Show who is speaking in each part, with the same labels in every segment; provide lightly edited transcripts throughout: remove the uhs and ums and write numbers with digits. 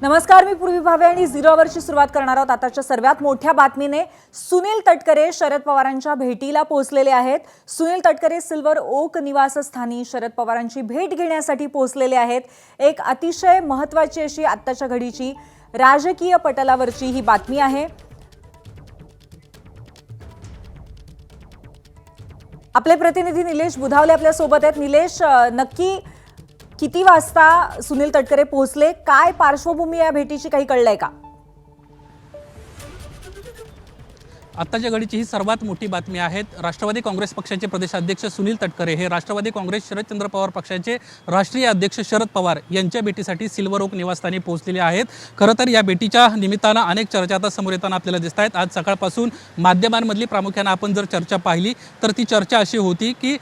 Speaker 1: नमस्कार, मी पूर्वी भावे आणि झिरो आवरची सुरुवात करणार आहोत आताच्या सर्वात मोठ्या बातमीने। सुनील तटकरे शरद पवारांच्या भेटीला पोहोचलेले आहेत। सुनील तटकरे सिल्वर ओक निवासस्थानी शरद पवारांची भेट घेण्यासाठी पोहोचलेले आहेत। एक अतिशय महत्त्वाची अशी आताच्या घडीची राजकीय पटलावरची ही बातमी आहे। आपले प्रतिनिधी निलेश बुधावले आपल्या सोबत आहेत। निलेश, नक्की किती वाजता सुनील तटकरे पोहोचले, काय पार्श्वभूमी या भेटीची काही कळलंय का?
Speaker 2: आत्ताच्या घडीची ही सर्वात मोठी बातमी आहे। राष्ट्रवादी काँग्रेस पक्षाचे प्रदेशाध्यक्ष सुनील तटकरे हे राष्ट्रवादी काँग्रेस शरदचंद्र पवार पक्षाचे राष्ट्रीय अध्यक्ष शरद पवार यांच्या भेटीसाठी सिल्वर ओक निवासस्थानी पोहोचलेले आहेत। खरं तर या भेटीच्या निमित्तानं अनेक चर्चा आता समोर येताना आपल्याला दिसत आहेत। आज सकाळपासून माध्यमांमधली प्रामुख्याने आपण जर चर्चा पाहिली तर ती चर्चा अशी होती की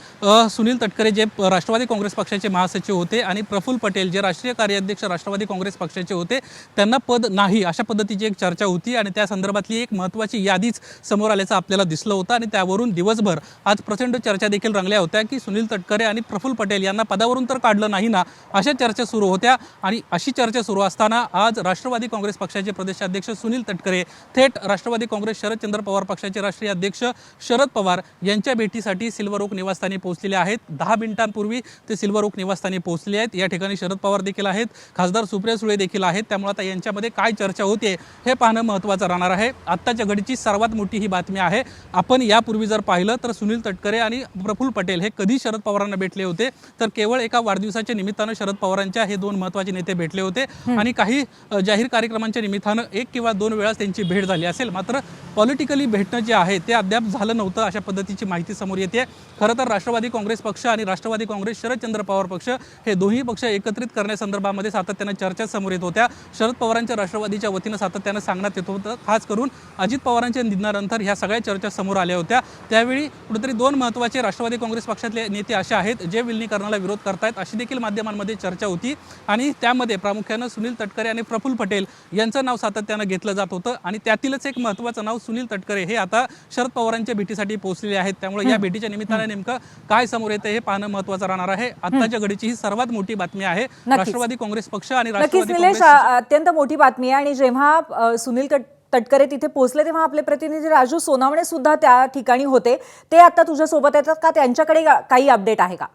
Speaker 2: सुनील तटकरे जे राष्ट्रवादी काँग्रेस पक्षाचे महासचिव होते आणि प्रफुल्ल पटेल जे राष्ट्रीय कार्याध्यक्ष राष्ट्रवादी काँग्रेस पक्षाचे होते त्यांना पद नाही, अशा पद्धतीची एक चर्चा होती आणि त्या संदर्भातली एक महत्त्वाची यादीच समोर आल्याचं आपल्याला दिसलं होतं आणि त्यावरून दिवसभर आज प्रचंड चर्चा देखील रंगल्या होत्या की सुनील तटकरे आणि प्रफुल्ल पटेल यांना पदावरून तर काढलं नाही ना, अशा चर्चा सुरू होत्या। आणि अशी चर्चा सुरू असताना आज राष्ट्रवादी काँग्रेस पक्षाचे प्रदेशाध्यक्ष सुनील तटकरे थेट राष्ट्रवादी काँग्रेस शरदचंद्र पवार पक्षाचे राष्ट्रीय अध्यक्ष शरद पवार यांच्या भेटीसाठी सिल्वर ओक निवासस्थानी पोहोचलेले आहेत। 10 मिनिटांपूर्वी ते सिल्वर ओक निवासस्थानी पोहोचले आहेत। या ठिकाणी शरद पवार देखील आहेत, खासदार सुप्रिया सुळे देखील आहेत। त्यामुळे आता यांच्यामध्ये काय चर्चा होते हे पाहणं महत्त्वाचं राहणार आहे। आत्ताच्या घडीची सर्वात मोठी ही बातमी आहे। आपण यापूर्वी जर पाहिलं तर सुनील तटकरे आणि प्रफुल्ल पटेल हे कधी शरद पवारांना भेटले होते तर केवळ एका वाढदिवसाच्या निमित्तानं शरद पवारांच्या हे दोन महत्त्वाचे नेते भेटले होते आणि काही जाहीर कार्यक्रमांच्या निमित्तानं एक किंवा दोन वेळा त्यांची भेट झाली असेल, मात्र पॉलिटिकली भेटणं जे आहे ते अद्याप झालं नव्हतं, अशा पद्धतीची माहिती समोर येते। खरं तर राष्ट्रवादी काँग्रेस पक्ष आणि राष्ट्रवादी काँग्रेस शरदचंद्र पवार पक्ष हे दोन्ही पक्ष एकत्रित करण्यासंदर्भामध्ये सातत्यानं चर्चा समोर येत होत्या। शरद पवारांच्या राष्ट्रवादीच्या वतीनं सातत्यानं सांगण्यात येत होतं, खास करून अजित पवारांच्या निधनानंतर ह्या सगळ्या चर्चा समोर आल्या होत्या। त्यावेळी कुठेतरी दोन महत्त्वाचे राष्ट्रवादी काँग्रेस पक्षातले नेते असे आहेत जे विलीनीकरणाला विरोध करतायत, अशी देखील माध्यमांमध्ये चर्चा होती आणि त्यामध्ये प्रामुख्यानं सुनील तटकरे आणि प्रफुल्ल पटेल यांचं नाव सातत्यानं घेतलं जात होतं आणि त्यातीलच एक महत्त्वाचं नाव सुनील तटकरे हे आता शरद पवारांच्या भेटीसाठी पोहोचलेले आहेत। त्यामुळे या भेटीच्या निमित्तानं नेमकं काय समोर येतं हे पाहणं महत्त्वाचं राहणार आहे। आत्ताच्या घडीची ही सर्वात मोठी बातमी आहे। राष्ट्रवादी काँग्रेस पक्ष आणि राष्ट्रवादी
Speaker 1: काँग्रेस अत्यंत मोठी बातमी आहे आणि जेव्हा सुनील तटकरे तिथे पोहोचले तेव्हा आपले प्रतिनिधी राजू सोनावणे सुद्धा त्या ठिकाणी होते। ते आता तुझ्या सोबत येतात का? त्यांच्याकडे काही अपडेट आहे का?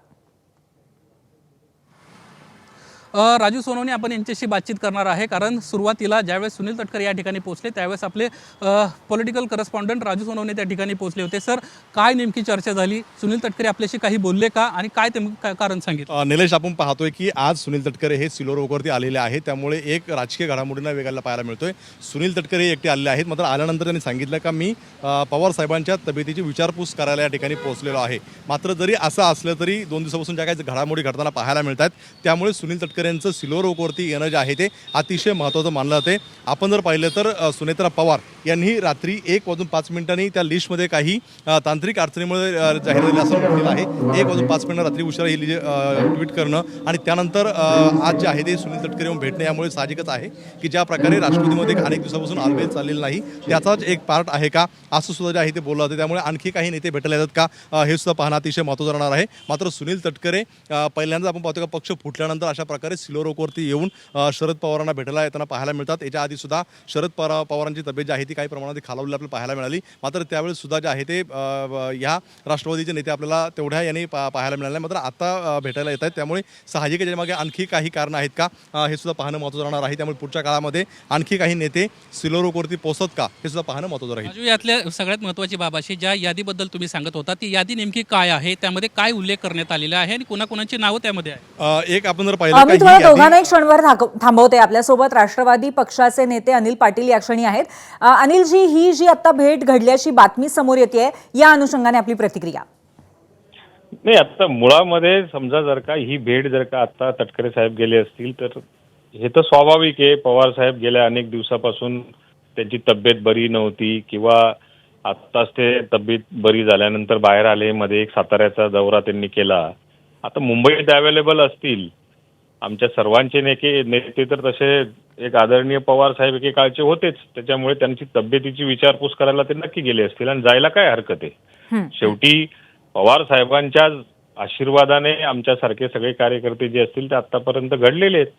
Speaker 2: राजू सोनवणे आपण यांच्याशी बातचीत करणार आहे, कारण सुरुवातीला ज्यावेळेस सुनील तटकरे या ठिकाणी पोहोचले त्यावेळेस आपले पॉलिटिकल करस्पॉन्डंट राजू सोनवणे त्या ठिकाणी पोहोचले होते। सर, काय नेमकी चर्चा झाली? सुनील तटकरे आपल्याशी काही बोलले का आणि काय ते कारण सांगितलं?
Speaker 3: निलेश, आपण पाहतोय की आज सुनील तटकरे हे सिल्वर ओकवरती आलेले आहेत, त्यामुळे एक राजकीय घडामोडींना वेगायला पाहायला मिळतोय। सुनील तटकरे एकटे आलेले आहेत, मात्र आल्यानंतर त्यांनी सांगितलं का मी पवार साहेबांच्या तब्येतीची विचारपूस करायला या ठिकाणी पोहोचलेलो आहे। मात्र जरी असं असलं तरी 2 दिवसापासून ज्या काही घडामोडी घडताना पाहायला मिळतात त्यामुळे सुनील तटकरे यांचं सिल्वर ओकवरती येणं जे आहे ते अतिशय महत्त्वाचं मानलं जाते। आपण जर पाहिलं तर सुनेत्रा पवार यांनी रात्री 1:05 त्या लिस्टमध्ये काही तांत्रिक अडचणीमुळे जाहीर झाले असं म्हटलेलं आहे। 1:05 रात्री उशिरा ही ट्विट करणं आणि त्यानंतर आज जे आहे ते सुनील तटकरे येऊन भेटणं, यामुळे साहजिकच आहे की ज्या प्रकारे राष्ट्रवादीमध्ये अनेक दिवसापासून आलबेल चाललेलं नाही त्याचाच एक पार्ट आहे का असं सुद्धा जे आहे ते बोललं जातं। त्यामुळे आणखी काही नेते भेटायला येतात का हे सुद्धा पाहणं अतिशय महत्त्वाचं राहणार आहे। मात्र सुनील तटकरे पहिल्यांदा आपण पाहतो का पक्ष फुटल्यानंतर अशा प्रकारे सिल्वर ओकवरती येऊन शरद पवारांना भेटायला येताना पाहायला मिळतात। याच्या आधी सुद्धा शरद पवारांची तब्येत जी आहे ती काही प्रमाणात खालावलेली आपल्याला पाहायला मिळाली, मात्र त्यावेळेस सुद्धा जे आहे ते या राष्ट्रवादीचे नेते आपल्याला तेवढ्या यांनी पाहायला मिळाले नाही, मात्र आता भेटायला येत आहेत। त्यामुळे साहजिक याच्यामागे आणखी काही कारणं आहेत का हे सुद्धा पाहणं महत्त्वाचं राहणार आहे। त्यामुळे पुढच्या काळामध्ये आणखी काही नेते सिल्वर ओकवरती पोहोचत का हे सुद्धा पाहणं महत्त्वाचं राहील।
Speaker 2: यातल्या सगळ्यात महत्त्वाची बाब अशी, ज्या यादीबद्दल तुम्ही सांगत होता ती यादी नेमकी काय आहे, त्यामध्ये काय उल्लेख करण्यात आलेला आहे आणि कोणाकोणाची नावं त्यामध्ये आहे?
Speaker 3: एक आपण जर पाहिलं
Speaker 1: दोघांना एक क्षणभर थांबवते। आपल्यासोबत राष्ट्रवादी पक्षाचे नेते अनिल पाटील या क्षणी आहेत। अनिलजी, ही जी आता भेट घडल्याची बातमी समोर येते या अनुषंगाने आपली प्रतिक्रिया?
Speaker 4: नाही, आता मुळामध्ये समजा जर का ही भेट जर का आता तटकरे साहेब गेले असतील तर हे तर स्वाभाविक आहे। पवार साहेब गेल्या अनेक दिवसापासून त्यांची तब्येत बरी नव्हती किंवा आत्ताच ते तब्येत बरी झाल्यानंतर बाहेर आले, मध्ये एक साताऱ्याचा दौरा त्यांनी केला। आता मुंबईत अवेलेबल असतील आमच्या सर्वांचे नेते तर तसे एक आदरणीय पवार साहेब एकेकाळचे होतेच, त्याच्यामुळे त्यांची तब्येतीची विचारपूस करायला ते नक्की गेले असतील आणि जायला काय हरकत आहे। शेवटी पवार साहेबांच्या आशीर्वादाने आमच्यासारखे सगळे कार्यकर्ते जे असतील ते आतापर्यंत घडलेले आहेत।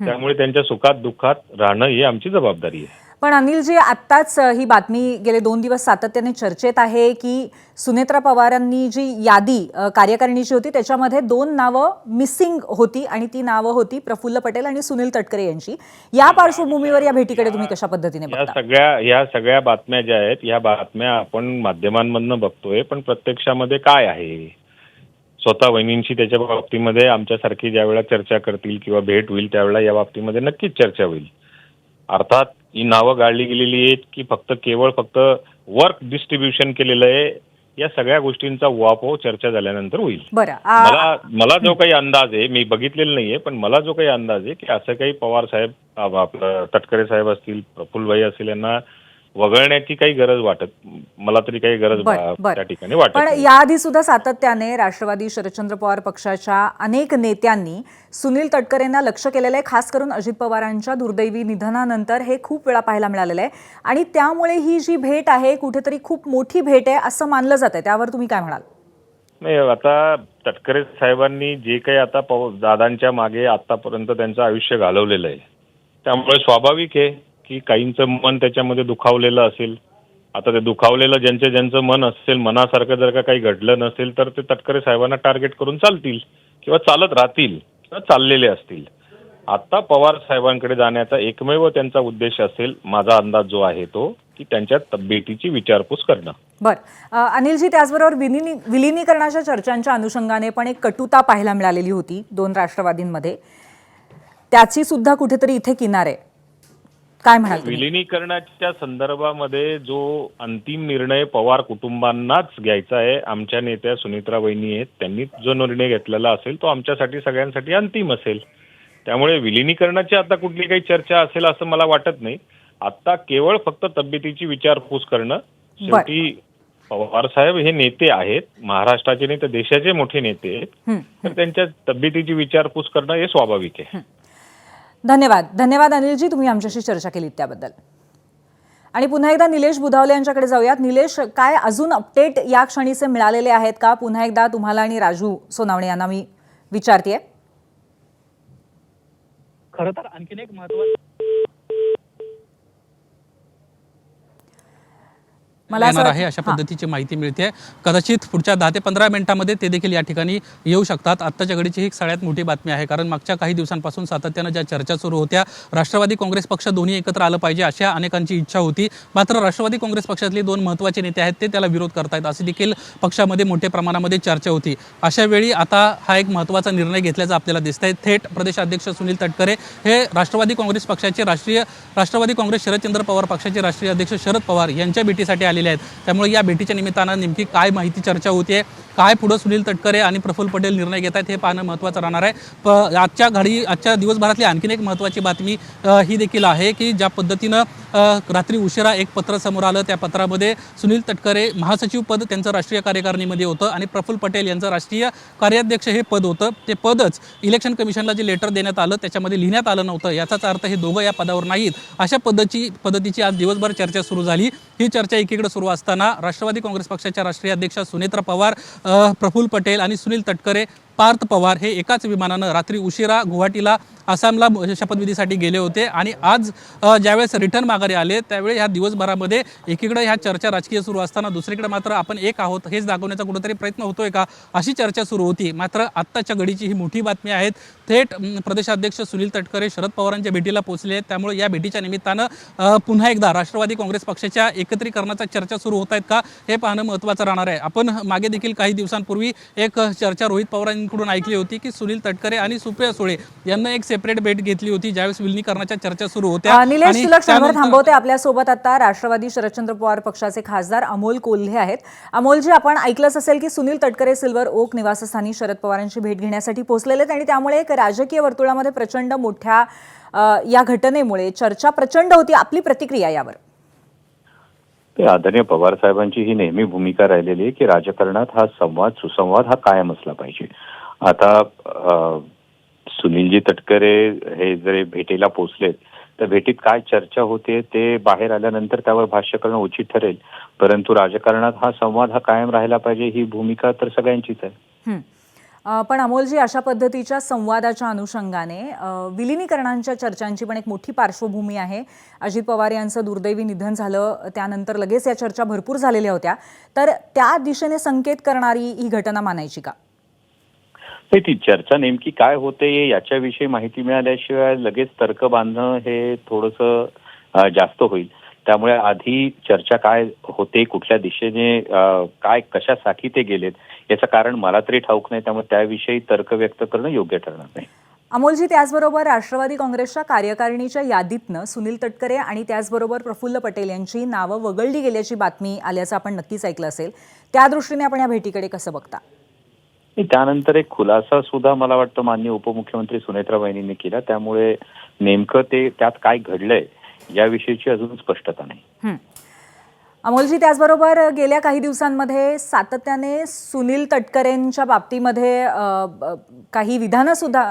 Speaker 4: त्यामुळे त्यांच्या सुखात दुःखात राहणं ही आमची जबाबदारी आहे.
Speaker 1: पण अनिलजी, आत्ताच ही बातमी गेले 2 दिवस सातत्याने चर्चेत आहे की सुनेत्रा पवारांनी जी यादी कार्यकारिणीची होती त्याच्यामध्ये 2 नावं मिसिंग होती आणि ती नावं होती प्रफुल्ल पटेल आणि सुनील तटकरे यांची. या पार्श्वभूमीवर या भेटीकडे तुम्ही कशा पद्धतीने बघता?
Speaker 4: या सगळ्या बातम्या ज्या आहेत, या बातम्या आपण माध्यमांमधनं बघतोय, पण प्रत्यक्षामध्ये काय आहे? स्वतः वहिनींशी त्याच्या बाबतीमध्ये आमच्यासारखी ज्या वेळेला चर्चा करतील किंवा भेट होईल त्यावेळेला या बाबतीमध्ये नक्कीच चर्चा होईल. अर्थात ही नावं गाळली गेलेली आहेत की केवळ फक्त वर्क डिस्ट्रीब्युशन केलेलं आहे, या सगळ्या गोष्टींचा उहापोह चर्चा झाल्यानंतर होईल.
Speaker 1: बरं,
Speaker 4: मला जो काही अंदाज आहे, मी बघितलेलं नाहीये, पण मला जो काही अंदाज आहे की असं काही पवार साहेब, आपलं तटकरे साहेब असतील, प्रफुल्लभाई असतील, यांना वगळण्याची काही गरज वाटत, मला तरी काही गरज त्या ठिकाणी वाटत
Speaker 1: पण
Speaker 4: नाही.
Speaker 1: याआधी सुद्धा सातत्याने राष्ट्रवादी शरदचंद्र पवार पक्षाच्या अनेक नेत्यांनी सुनील तटकरेंना लक्ष केलेलं आहे. खास करून अजित पवारांच्या दुर्दैवी निधनानंतर हे खूप वेळा पाहायला मिळालेलं आहे आणि त्यामुळे ही जी भेट आहे कुठेतरी खूप मोठी भेट आहे असं मानलं जात आहे. त्यावर तुम्ही काय म्हणाल?
Speaker 4: नाही, आता तटकरे साहेबांनी जे काही आता दादांच्या मागे आतापर्यंत त्यांचं आयुष्य घालवलेलं आहे, त्यामुळे स्वाभाविक आहे की काहींचं मन त्याच्यामध्ये दुखावलेलं असेल. आता ते दुखावलेलं ज्यांचं मन असेल, मनासारखं जर का काही घडलं नसेल तर ते तटकरे साहेबांना टार्गेट करून चालतील किंवा चालत राहतील किंवा चाललेले असतील. आता पवार साहेबांकडे जाण्याचा एकमेव त्यांचा उद्देश असेल, माझा अंदाज जो आहे तो, की त्यांच्या तब्येतीची विचारपूस करणं.
Speaker 1: बरं, अनिलजी, त्याचबरोबर विलिनीकरणाच्या चर्चांच्या अनुषंगाने पण एक कटुता पाहायला मिळालेली होती 2 राष्ट्रवादींमध्ये. त्याची सुद्धा कुठेतरी इथे किनार आहे. काय म्हणाल तुम्ही?
Speaker 4: विलिनीकरणाच्या संदर्भामध्ये जो अंतिम निर्णय पवार कुटुंबांनाच घ्यायचा आहे, आमच्या नेत्या सुनेत्रा वहिनी आहेत, त्यांनी जो निर्णय घेतलेला असेल तो आमच्यासाठी सगळ्यांसाठी अंतिम असेल. त्यामुळे विलिनीकरणाची आता कुठली काही चर्चा असेल असं मला वाटत नाही. आता केवळ फक्त तब्येतीची विचारपूस करणं. शेवटी पवार साहेब हे नेते आहेत, महाराष्ट्राचे नाही तर देशाचे मोठे नेते आहेत, तर त्यांच्या तब्येतीची विचारपूस करणं हे स्वाभाविक आहे.
Speaker 1: धन्यवाद अनिलजी, तुम्ही आमच्याशी चर्चा केली त्याबद्दल. आणि पुन्हा एकदा निलेश बुधावले यांच्याकडे जाऊयात. निलेश, काय अजून अपडेट या क्षणीचे मिळालेले आहेत का? पुन्हा एकदा तुम्हाला आणि राजू सोनावणे यांना मी विचारते.
Speaker 2: खरं तर आणखीन एक महत्त्वाचं येणार आहे अशा पद्धतीची माहिती मिळते. कदाचित पुढच्या 10 ते 15 मिनिटांमध्ये ते देखील या ठिकाणी येऊ शकतात. आत्ताच्या घडीची ही सगळ्यात मोठी बातमी आहे, कारण मागच्या काही दिवसांपासून सातत्यानं ज्या चर्चा सुरू होत्या, राष्ट्रवादी काँग्रेस पक्ष दोन्ही एकत्र आलं पाहिजे अशा अनेकांची इच्छा होती. मात्र राष्ट्रवादी काँग्रेस पक्षातले 2 महत्त्वाचे नेते आहेत ते त्याला विरोध करतायत, अशी देखील पक्षामध्ये मोठ्या प्रमाणामध्ये चर्चा होती. अशा वेळी आता हा एक महत्त्वाचा निर्णय घेतल्याचं आपल्याला दिसतंय. थेट प्रदेशाध्यक्ष सुनील तटकरे हे राष्ट्रवादी काँग्रेस पक्षाचे राष्ट्रवादी काँग्रेस शरदचंद्र पवार पक्षाचे राष्ट्रीय अध्यक्ष शरद पवार यांच्या भेटीसाठी आलेले आहेत. त्यामुळे या भेटीच्या निमित्तानं नेमकी काय माहिती चर्चा होते, काय पुढे सुनील तटकरे आणि प्रफुल्ल पटेल निर्णय घेत आहेत हे पाहणं महत्त्वाचं राहणार आहे. आजच्या दिवसभरातली आणखीन एक महत्त्वाची बातमी ही देखील आहे की ज्या पद्धतीनं रात्री उशिरा एक पत्र समोर आलं, त्या पत्रामध्ये सुनील तटकरे महासचिव पद त्यांचं राष्ट्रीय कार्यकारिणीमध्ये होतं आणि प्रफुल्ल पटेल यांचं राष्ट्रीय कार्याध्यक्ष हे पद होतं. ते पदच इलेक्शन कमिशनला जे लेटर देण्यात आलं त्याच्यामध्ये लिहिण्यात आलं नव्हतं. याचाच अर्थ हे दोघं या पदावर नाहीत. अशा पद्धतीची आज दिवसभर चर्चा सुरू झाली. ही चर्चा एकीकडे सुरू असताना राष्ट्रवादी काँग्रेस पक्षाच्या राष्ट्रीय अध्यक्ष सुनेत्रा पवार, प्रफुल्ल पटेल आणि सुनील तटकरे, पार्थ पवार हे एकाच विमानानं रात्री उशिरा गुवाहाटीला आसामला शपथविधीसाठी गेले होते आणि आज ज्यावेळेस रिटर्न माघारी आले त्यावेळी ह्या दिवसभरामध्ये एकीकडे ह्या चर्चा राजकीय सुरू असताना दुसरीकडे मात्र आपण एक आहोत हेच दाखवण्याचा कुठेतरी प्रयत्न होतोय का अशी चर्चा सुरू होती. मात्र आत्ताच्या घडीची ही मोठी बातमी आहे. थेट प्रदेशाध्यक्ष सुनील तटकरे शरद पवारांच्या भेटीला पोहोचले आहेत. त्यामुळे या भेटीच्या निमित्तानं पुन्हा एकदा राष्ट्रवादी काँग्रेस पक्षाच्या एकत्रीकरणाचा चर्चा सुरू होत आहेत का हे पाहणं महत्त्वाचं राहणार आहे. आपण मागे देखील काही दिवसांपूर्वी एक चर्चा रोहित पवारांकडून ऐकली होती की सुनील तटकरे आणि सुप्रिया सुळे यांना एक सेपरेट भेट घेतली होती ज्यावेळेस विलिनीकरणाच्या चर्चा सुरू होत्या.
Speaker 1: निलेश, तुला क्षणभर थांबवते. आपल्यासोबत आता राष्ट्रवादी शरदचंद्र पवार पक्षाचे खासदार अमोल कोल्हे आहेत. अमोलजी, आपण ऐकलंच असेल की सुनील तटकरे सिल्वर ओक निवासस्थानी शरद पवारांची भेट घेण्यासाठी पोहोचलेले आहेत आणि त्यामुळे एक राजकीय वर्तुळामध्ये प्रचंड मोठ्या या घटनेमुळे चर्चा प्रचंड होती. आपली प्रतिक्रिया यावर?
Speaker 5: ते आदरणीय पवार साहेबांची ही नेहमी भूमिका राहिलेली आहे की राजकारणात हा सुसंवाद हा कायम असला पाहिजे. आता सुनीलजी तटकरे हे जरी भेटीला पोहोचलेत तर भेटीत काय चर्चा होते ते बाहेर आल्यानंतर त्यावर भाष्य करणं उचित ठरेल, परंतु राजकारणात हा संवाद हा कायम राहिला पाहिजे ही भूमिका तर सगळ्यांचीच आहे.
Speaker 1: पण अमोलजी, अशा पद्धतीच्या संवादाच्या अनुषंगाने विलिनीकरणांच्या चर्चांची पण एक मोठी पार्श्वभूमी आहे. अजित पवार यांचं दुर्दैवी निधन झालं, त्यानंतर लगेच या चर्चा भरपूर झालेल्या होत्या. तर त्या दिशेने संकेत करणारी ही घटना मानायची का?
Speaker 5: नाही, ती चर्चा नेमकी काय होते याच्याविषयी माहिती मिळाल्याशिवाय लगेच तर्क बांधणं हे थोडंसं जास्त होईल. त्यामुळे आधी चर्चा काय होते, कुठल्या दिशेने काय कशासाठी ते गेलेत याचं कारण मला तरी ठाऊक नाही. त्यामुळे त्याविषयी तर्क व्यक्त करणं योग्य ठरणार नाही.
Speaker 1: अमोलजी, त्याचबरोबर राष्ट्रवादी काँग्रेसच्या कार्यकारिणीच्या यादीतनं सुनील तटकरे आणि त्याचबरोबर प्रफुल्ल पटेल यांची नावं वगळली गेल्याची बातमी आल्याचं आपण नक्कीच ऐकलं असेल. त्या दृष्टीने आपण या भेटीकडे कसं बघता?
Speaker 5: त्यानंतर एक खुलासा सुद्धा मला वाटतं माननीय उपमुख्यमंत्री सुनेत्रा वहिनींनी केला. त्यामुळे नेमकं ते त्यात काय घडलंय याविषयीची अजून स्पष्टता नाही.
Speaker 1: अमोलजी, त्याचबरोबर गेल्या काही दिवसांमध्ये सातत्याने सुनील तटकरेंच्या बाबतीमध्ये काही विधानं सुद्धा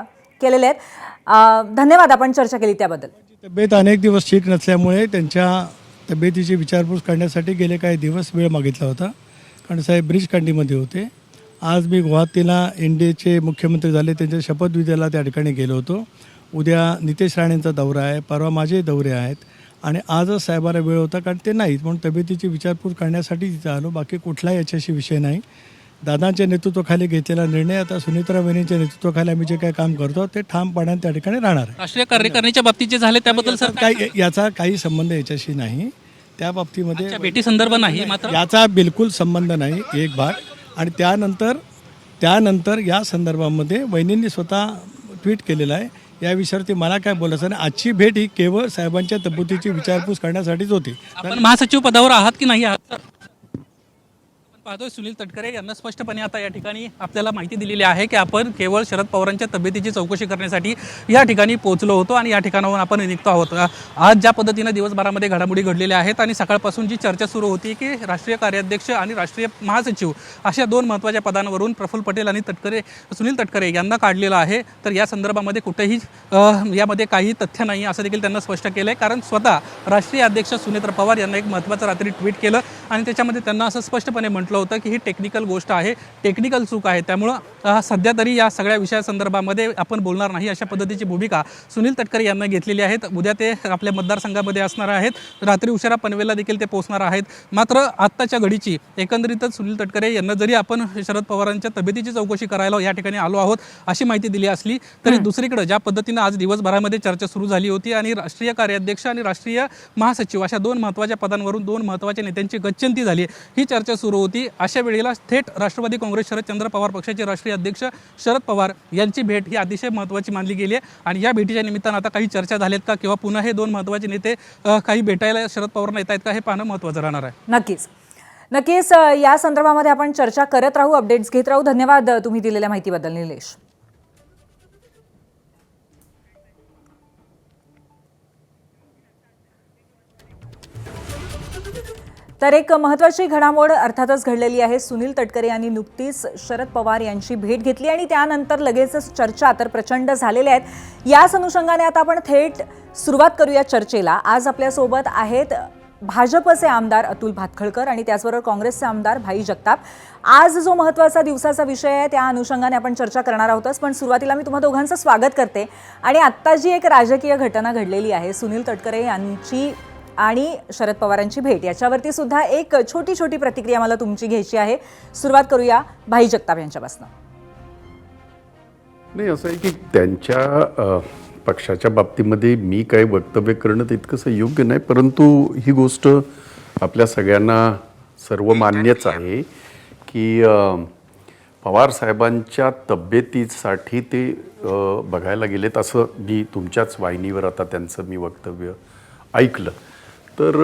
Speaker 1: केलेले आहेत. धन्यवाद, आपण चर्चा केली त्याबद्दल.
Speaker 6: तब्येत अनेक दिवस ठीक नसल्यामुळे त्यांच्या तब्येतीची विचारपूस करण्यासाठी गेले काही दिवस वेळ मागितला होता, कारण साहेब ब्रीचखंडीमध्ये होते. आज मी गुवाहाटीला NDAचे मुख्यमंत्री झाले, त्यांच्या शपथविधीला त्या ठिकाणी गेलो होतो. उद्या नितेश राणेंचा दौरा आहे, परवा माझे दौरे आहेत आणि आजच साहेबाला वेळ होता, कारण ते नाहीत म्हणून तब्येतीची विचारपूस करण्यासाठी तिथं आलो. बाकी कुठलाही याच्याशी विषय नाही. दादांच्या नेतृत्वाखाली घेतलेला निर्णय, आता सुनेत्रा वहिनींच्या नेतृत्वाखाली आम्ही जे काही काम करतो ते ठामपणाने त्या ठिकाणी राहणार आहे.
Speaker 2: राष्ट्रीय कार्यकारिणीच्या बाबतीत जे झाले त्याबद्दल सर
Speaker 6: काही याचा काही संबंध याच्याशी नाही. त्या बाबतीमध्ये
Speaker 2: भेटी संदर्भ नाही, मात्र
Speaker 6: याचा बिलकुल संबंध नाही एक भाग. आणि त्यानंतर या संदर्भामध्ये वहिनींनी स्वतः ट्विट केलेलं आहे. या विषयावरती मला काय बोलायचं नाही. आजची भेट ही केवळ साहेबांच्या तब्येतीची विचारपूस करण्यासाठीच होती.
Speaker 2: आपण महासचिव पदावर आहात की नाही आहात? आपण पाहतोय सुनील तटकरे यांना स्पष्टपणे आता या ठिकाणी आपल्याला माहिती दिलेली आहे की आपण केवळ शरद पवारांच्या तब्येतीची चौकशी करण्यासाठी या ठिकाणी पोहोचलो होतो आणि या ठिकाणाहून आपण निघतो आहोत. आज ज्या पद्धतीनं दिवसभरामध्ये घडामोडी घडलेल्या आहेत आणि सकाळपासून जी चर्चा सुरू होती की राष्ट्रीय कार्याध्यक्ष आणि राष्ट्रीय महासचिव अशा दोन महत्त्वाच्या पदांवरून प्रफुल्ल पटेल आणि सुनील तटकरे यांना काढलेलं आहे. तर या संदर्भामध्ये कुठेही यामध्ये काही तथ्य नाही असं देखील त्यांना स्पष्ट केलं आहे, कारण स्वतः राष्ट्रीय अध्यक्ष सुनेत्रा पवार यांना एक महत्त्वाचं रात्री ट्विट केलं आणि त्याच्यामध्ये त्यांना असं स्पष्टपणे म्हटलं होतं की ही टेक्निकल गोष्ट आहे, टेक्निकल चूक आहे, त्यामुळं सध्या तरी या सगळ्या विषयासंदर्भामध्ये आपण बोलणार नाही अशा पद्धतीची भूमिका सुनील तटकरे यांना घेतलेली आहे. उद्या ते आपल्या मतदारसंघामध्ये असणार आहेत, रात्री उशिरा पनवेलला देखील ते पोहोचणार आहेत. मात्र आत्ताच्या घडीची एकंदरीतच सुनील तटकरे यांना जरी आपण शरद पवारांच्या तब्येतीची चौकशी करायला या ठिकाणी आलो आहोत अशी माहिती दिली असली तरी दुसरीकडे ज्या पद्धतीनं आज दिवसभरामध्ये चर्चा सुरू झाली होती आणि राष्ट्रीय कार्याध्यक्ष आणि राष्ट्रीय महासचिव अशा दोन महत्त्वाच्या पदांवरून दोन महत्त्वाच्या नेत्यांची गच्छंती झाली, ही चर्चा सुरू होती. अशा वेळेला थेट राष्ट्रवादी काँग्रेस शरदचंद्र पवार पक्षाचे राष्ट्रीय अध्यक्ष शरद पवार यांची भेट ही अतिशय महत्त्वाची मानली गेली आहे आणि या भेटीच्या निमित्तानं आता काही चर्चा झाल्यात का किंवा पुन्हा हे दोन महत्त्वाचे नेते काही भेटायला शरद पवारांना येत आहेत का हे पाहणं महत्त्वाचं राहणार आहे.
Speaker 1: नक्कीच या संदर्भामध्ये आपण चर्चा करत राहू, अपडेट्स घेत राहू. धन्यवाद तुम्ही दिलेल्या माहितीबद्दल निलेश. तर एक महत्त्वाची घडामोड अर्थातच घडलेली आहे. सुनील तटकरे यांनी नुकतीच शरद पवार यांची भेट घेतली आणि त्यानंतर लगेचच चर्चा तर प्रचंड झालेल्या आहेत. याच अनुषंगाने आता आपण थेट सुरुवात करूया चर्चेला. आज आपल्यासोबत आहेत भाजपचे आमदार अतुल भातखळकर आणि त्याचबरोबर काँग्रेसचे आमदार भाई जगताप. आज जो महत्त्वाचा दिवसाचा विषय आहे त्या अनुषंगाने आपण चर्चा करणार आहोतच, पण सुरुवातीला मी तुम्हा दोघांचं स्वागत करते. आणि आत्ता जी एक राजकीय घटना घडलेली आहे, सुनील तटकरे यांची आणि शरद पवारांची भेट, याच्यावरती सुद्धा एक छोटी छोटी प्रतिक्रिया मला तुमची घ्यायची आहे. सुरुवात करूया भाई जगताप यांच्यापासून.
Speaker 7: नाही, असं आहे की त्यांच्या पक्षाच्या बाबतीमध्ये मी काही वक्तव्य करणं तितकंसं योग्य नाही, परंतु ही गोष्ट आपल्या सगळ्यांना सर्वमान्यच आहे की पवार साहेबांच्या तब्येतीसाठी ते बघायला गेलेत असं मी तुमच्याच वाहिनीवर आता त्यांचं मी वक्तव्य ऐकलं. तर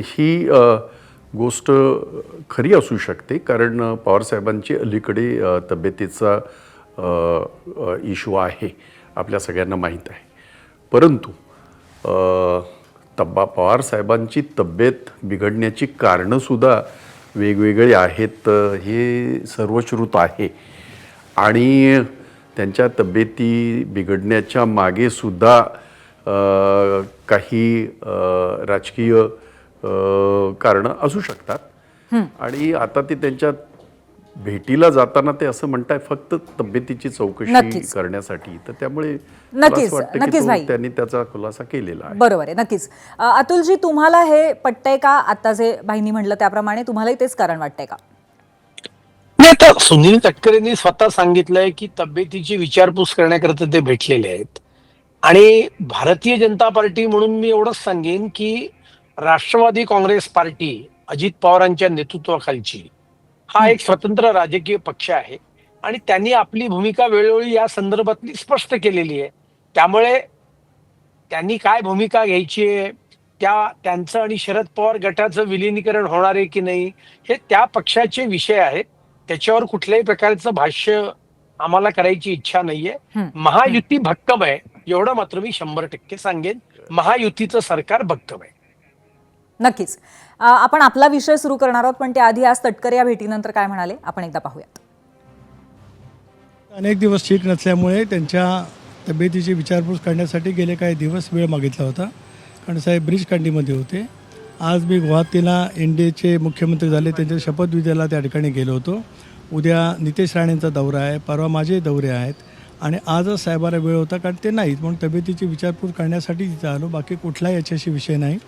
Speaker 7: ही गोष्ट खरी असू शकते, कारण पवारसाहेबांची अलीकडे तब्येतीचा इश्यू आहे, आपल्या सगळ्यांना माहीत आहे. परंतु पवारसाहेबांची तब्येत बिघडण्याची कारणंसुद्धा वेगवेगळी आहेत, हे सर्वश्रुत आहे. आणि त्यांच्या तब्येती बिघडण्याच्या मागेसुद्धा काही राजकीय कारणं असू शकतात. आणि आता ते त्यांच्या भेटीला जाताना ते असं म्हणताय फक्त तब्येतीची चौकशी
Speaker 1: नक्कीच.
Speaker 7: करण्यासाठी, तर त्यामुळे मला
Speaker 1: नक्कीच,
Speaker 7: असं वाटतं की
Speaker 1: नक्कीच भाई.
Speaker 7: त्यांनी त्याचा खुलासा केलेला आहे.
Speaker 1: बरोबर आहे, नक्कीच. अतुलजी, तुम्हाला हे पटतंय का? आता जे भाईंनी म्हटलं त्याप्रमाणे तुम्हालाही तेच कारण वाटतंय का?
Speaker 8: नाही, आता सुनील तटकरेंनी स्वतः सांगितलंय की तब्येतीची विचारपूस करण्याकरता ते भेटलेले आहेत. आणि भारतीय जनता पार्टी म्हणून मी एवढंच सांगेन की राष्ट्रवादी काँग्रेस पार्टी अजित पवारांच्या नेतृत्वाखालची हा एक स्वतंत्र राजकीय पक्ष आहे आणि त्यांनी आपली भूमिका वेळोवेळी या संदर्भातली स्पष्ट केलेली आहे. त्यामुळे त्यांनी काय भूमिका घ्यायची आहे, त्यांचं आणि शरद पवार गटाचं विलिनीकरण होणार आहे की नाही, हे त्या पक्षाचे विषय आहेत. त्याच्यावर कुठल्याही प्रकारचं भाष्य आम्हाला करायची इच्छा नाहीये. महायुती भक्कम आहे, एवढं मात्र मी 100% सांगेन. महायुतीचं सरकार भक्कम आहे.
Speaker 1: नक्कीच. आपण आपला विषय सुरू करणार आहोत, पण त्याआधी आज तटकरे या भेटीनंतर काय म्हणाले आपण एकदा पाहूयात.
Speaker 6: अनेक दिवस ठीक नसल्यामुळे त्यांच्या तब्येतीची विचारपूस करण्यासाठी गेले काही दिवस वेळ मागितला होता, कारण साहेब ब्रीचकांडीमध्ये होते. आज मी गुवाहाटीला एनडीएचे मुख्यमंत्री झाले, त्यांच्या शपथविधीला त्या ठिकाणी गेलो होतो. उद्या नितेश राणेंचा दौरा आहे, परवा माझे दौरे आहेत आणि आजच साहेबाला वेळ होता, कारण ते नाहीत म्हणून तब्येतीची विचारपूस करण्यासाठी तिथं आलो. बाकी कुठलाही याच्याशी विषय नाही.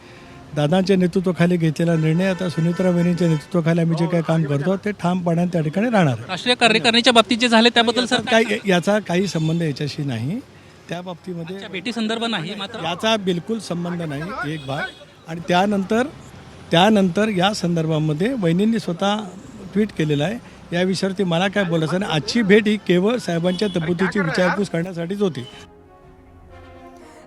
Speaker 6: दादांच्या नेतृत्वाखाली घेतलेला निर्णय, आता सुनीत्रा वहिनींच्या नेतृत्वाखाली आम्ही जे काही काम करतो ते ठामपणाने त्या ठिकाणी राहणार आहे.
Speaker 2: राष्ट्रीय कार्यकारिणीच्या बाबतीत जे झाले त्याबद्दल सर
Speaker 6: काही याचा काही संबंध याच्याशी नाही. त्या बाबतीमध्ये
Speaker 2: भेटी संदर्भ नाही, मात्र
Speaker 6: याचा बिलकुल संबंध नाही एक भाग. आणि त्यानंतर या संदर्भामध्ये वहिनींनी स्वतः ट्विट केलेलं आहे. या विषयावरती मला काय बोलायचं नाही. आजची भेट ही केवळ साहेबांच्या तब्येतीची विचारपूस करण्यासाठीच होती.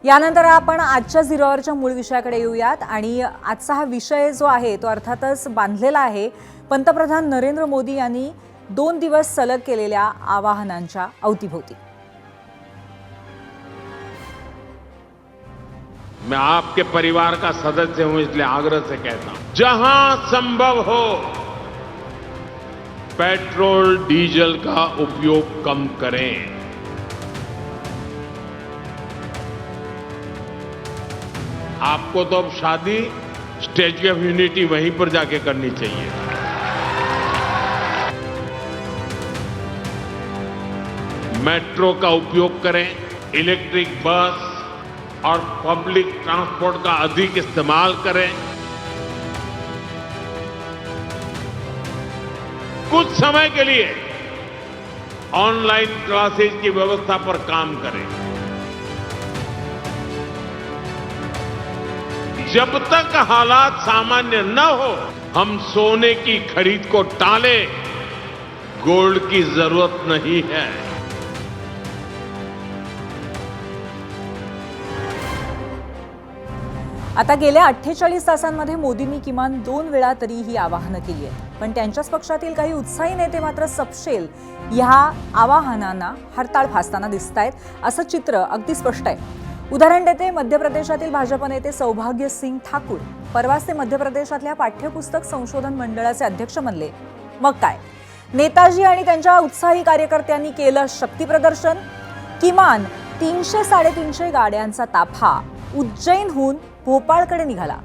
Speaker 1: यानंतर आपण आजच्या झिरोवरच्या मूळ विषयाकडे येऊयात. आणि आजचा हा विषय जो आहे तो अर्थातच बांधलेला आहे पंतप्रधान नरेंद्र मोदी यांनी 2 दिवस सलग केलेल्या आवाहनांच्या अवतीभोवती.
Speaker 9: मैं आपके परिवार का सदस्य हूं, इसलिए आग्रह से कहता हूं, जहां संभव हो पेट्रोल डीजल का उपयोग कम करें. आपको तो अब शादी स्टैच्यू ऑफ यूनिटी वहीं पर जाके करनी चाहिए. मेट्रो का उपयोग करें, इलेक्ट्रिक बस और पब्लिक ट्रांसपोर्ट का अधिक इस्तेमाल करें. कुछ समय के लिए ऑनलाइन क्लासेज की व्यवस्था पर काम करें. जब तक हालात सामान्य न हो, हम सोने की खरीद को टालें. गोल्ड की जरूरत नहीं है.
Speaker 1: आता गेल्या 48 तासांमध्ये मोदींनी किमान 2 वेळा तरी ही आवाहनं केली आहेत. पण त्यांच्याच पक्षातील काही उत्साही नेते मात्र सपशेल ह्या आवाहनांना हरताळ फासताना दिसत आहेत, असं चित्र अगदी स्पष्ट आहे. उदाहरण देते, मध्य प्रदेशातील भाजप नेते सौभाग्य सिंग ठाकूर परवाच ते मध्य प्रदेशातल्या पाठ्यपुस्तक संशोधन मंडळाचे अध्यक्ष बनले. मग काय, नेताजी आणि त्यांच्या उत्साही कार्यकर्त्यांनी केलं शक्तीप्रदर्शन. किमान 300-350 गाड्यांचा ताफा उज्जैनहून भोपाळकडे निघाला.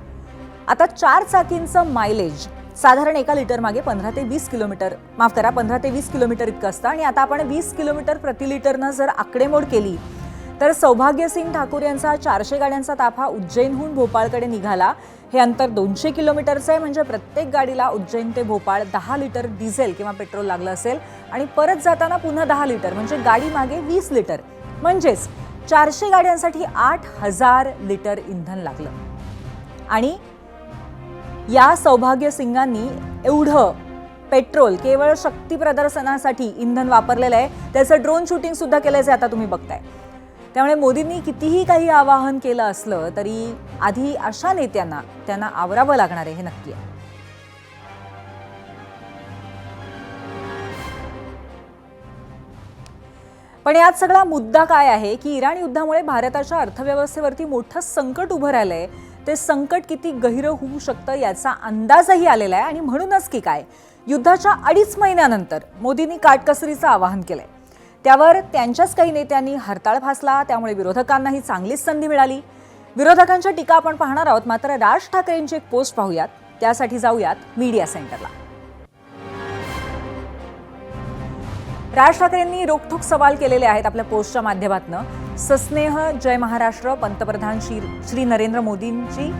Speaker 1: आता 4 चाकींचं मायलेज साधारण एका लिटर मागे 15 ते 20 किलोमीटर इतकं असतं. आणि आता आपण 20 किलोमीटर प्रति लिटरनं जर आकडेमोड केली तर सौभाग्यसिंग ठाकूर यांचा 400 गाड्यांचा ताफा उज्जैनहून भोपाळकडे निघाला. हे अंतर 200 किलोमीटरचं आहे, म्हणजे प्रत्येक गाडीला उज्जैन ते भोपाळ 10 लिटर डिझेल किंवा पेट्रोल लागलं असेल. आणि परत जाताना पुन्हा 10 लिटर, म्हणजे गाडी मागे 20 लिटर, म्हणजेच 400 गाड्यांसाठी 8,000 लिटर इंधन लागलं. आणि या सौभाग्यसिंगांनी एवढं पेट्रोल केवळ शक्ती प्रदर्शनासाठी इंधन वापरलेलं आहे. त्याचं ड्रोन शूटिंग सुद्धा केलंय, जे आता तुम्ही बघताय. त्यामुळे मोदींनी कितीही काही आवाहन केलं असलं तरी आधी अशा नेत्यांना त्यांना आवरावं लागणार आहे, हे नक्की आहे. पण यात सगळा मुद्दा काय आहे की इराण युद्धामुळे भारताच्या अर्थव्यवस्थेवरती मोठं संकट उभं राहिलंय. ते संकट किती गहिरं होऊ शकतं याचा अंदाजही आलेला आहे. आणि म्हणूनच की काय, युद्धाच्या 2.5 महिन्यानंतर मोदींनी काटकसरीचं आवाहन केलंय. त्यावर त्यांच्याच काही नेत्यांनी हरताळ फासला. त्यामुळे विरोधकांनाही चांगलीच संधी मिळाली. विरोधकांच्या टीका आपण पाहणार आहोत, मात्र राज ठाकरेंची एक पोस्ट पाहूयात. त्यासाठी जाऊयात मीडिया सेंटरला. राज ठाकरेंनी रोखठोक सवाल केलेले आहेत आपल्या पोस्टच्या माध्यमातून. सस्नेह जय महाराष्ट्र. पंतप्रधान श्री नरेंद्र मोदींची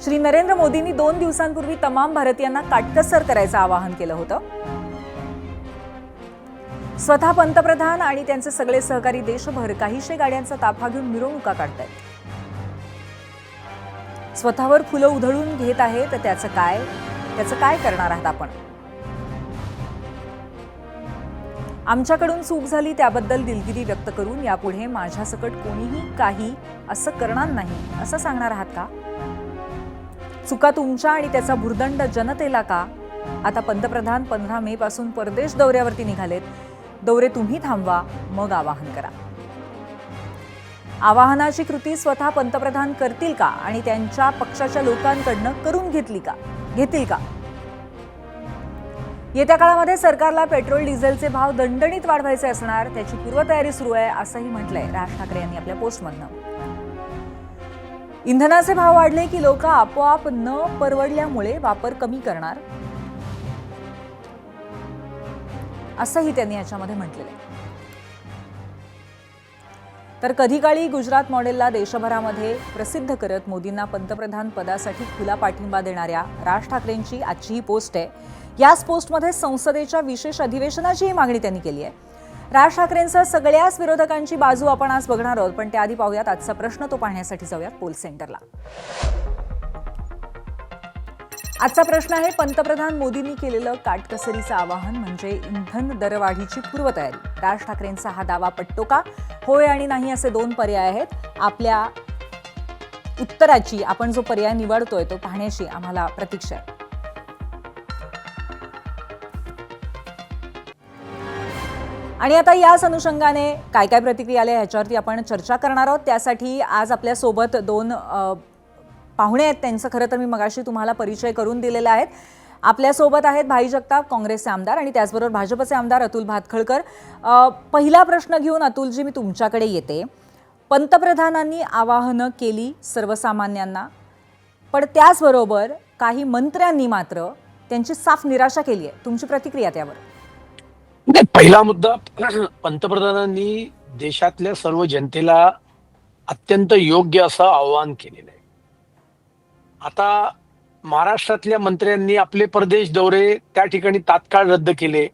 Speaker 1: श्री नरेंद्र मोदींनी 2 दिवसांपूर्वी तमाम भारतीयांना काटकसर करायचं आवाहन केलं होतं. स्वतः पंतप्रधान आणि त्यांचे सगळे सहकारी देशभर काहीशे गाड्यांचा ताफा घेऊन मिरवणुका काढतायत. स्वतःवर फुलं उधळून घेत आहेत. त्याचं काय करणार आहात आपण? आमच्याकडून चूक झाली त्याबद्दल दिलगिरी व्यक्त करून यापुढे माझ्यासकट कोणीही काही असं करणार नाही असं सांगणार आहात का? चुका तुमच्या आणि त्याचा भुर्दंड जनतेला का? आता पंतप्रधान 15 मे पासून परदेश दौऱ्यावरती निघालेत. दौरे तुम्ही थांबवा, मग आवाहन करा. आवाहनाची कृती स्वतः पंतप्रधान करतील का आणि त्यांच्या पक्षाच्या लोकांकडनं करून घेतील का? येत्या काळामध्ये सरकारला पेट्रोल डिझेलचे भाव दणदणीत वाढवायचे असणार, त्याची पूर्वतयारी सुरू आहे असंही म्हटलंय राज ठाकरे यांनी आपल्या पोस्टमधनं. इंधनाचे भाव वाढले की लोक आपोआप न परवडल्यामुळे वापर कमी करणार असंही त्यांनी याच्यामध्ये म्हटलेलं आहे. तर कधी काळी गुजरात मॉडेलला देशभरामध्ये प्रसिद्ध करत मोदींना पंतप्रधान पदासाठी खुला पाठिंबा देणाऱ्या राज ठाकरेंची आजची ही पोस्ट आहे. याच पोस्टमध्ये संसदेच्या विशेष अधिवेशनाचीही मागणी त्यांनी केली आहे. राज ठाकरेंसह सगळ्याच विरोधकांची बाजू आपण आज बघणार आहोत, पण त्याआधी पाहूयात आजचा प्रश्न. तो पाहण्यासाठी जाऊयात पोल सेंटरला. आजचा प्रश्न आहे, पंतप्रधान मोदींनी केलेलं काटकसरीचं आवाहन म्हणजे इंधन दरवाढीची पूर्वतयारी. राज ठाकरेंचा हा दावा पटतो का? होय आणि नाही असे 2 पर्याय आहेत. आपल्या उत्तराची आपण जो पर्याय निवडतोय तो पाहण्याची आम्हाला प्रतीक्षा आहे. आणि आता याच अनुषंगाने काय काय प्रतिक्रिया आल्या ह्याच्यावरती आपण चर्चा करणार आहोत. त्यासाठी आज आपल्यासोबत 2 पाहुणे आहेत. त्यांचं खरं तर मी मगाशी तुम्हाला परिचय करून दिलेला आहे. आपल्यासोबत आहेत भाई जगताप, काँग्रेसचे आमदार, आणि त्याचबरोबर भाजपचे आमदार अतुल भातखळकर. पहिला प्रश्न घेऊन अतुलजी मी तुमच्याकडे येते. पंतप्रधानांनी आवाहनं केली सर्वसामान्यांना, पण त्याचबरोबर काही मंत्र्यांनी मात्र त्यांची साफ निराशा केली आहे. तुमची प्रतिक्रिया त्यावर?
Speaker 8: नाही, पहिला मुद्दा, पंतप्रधानांनी देशातल्या सर्व जनतेला अत्यंत योग्य असं आव्हान केलेलं आहे. आता महाराष्ट्रातल्या मंत्र्यांनी आपले परदेश दौरे त्या ठिकाणी तात्काळ रद्द केले.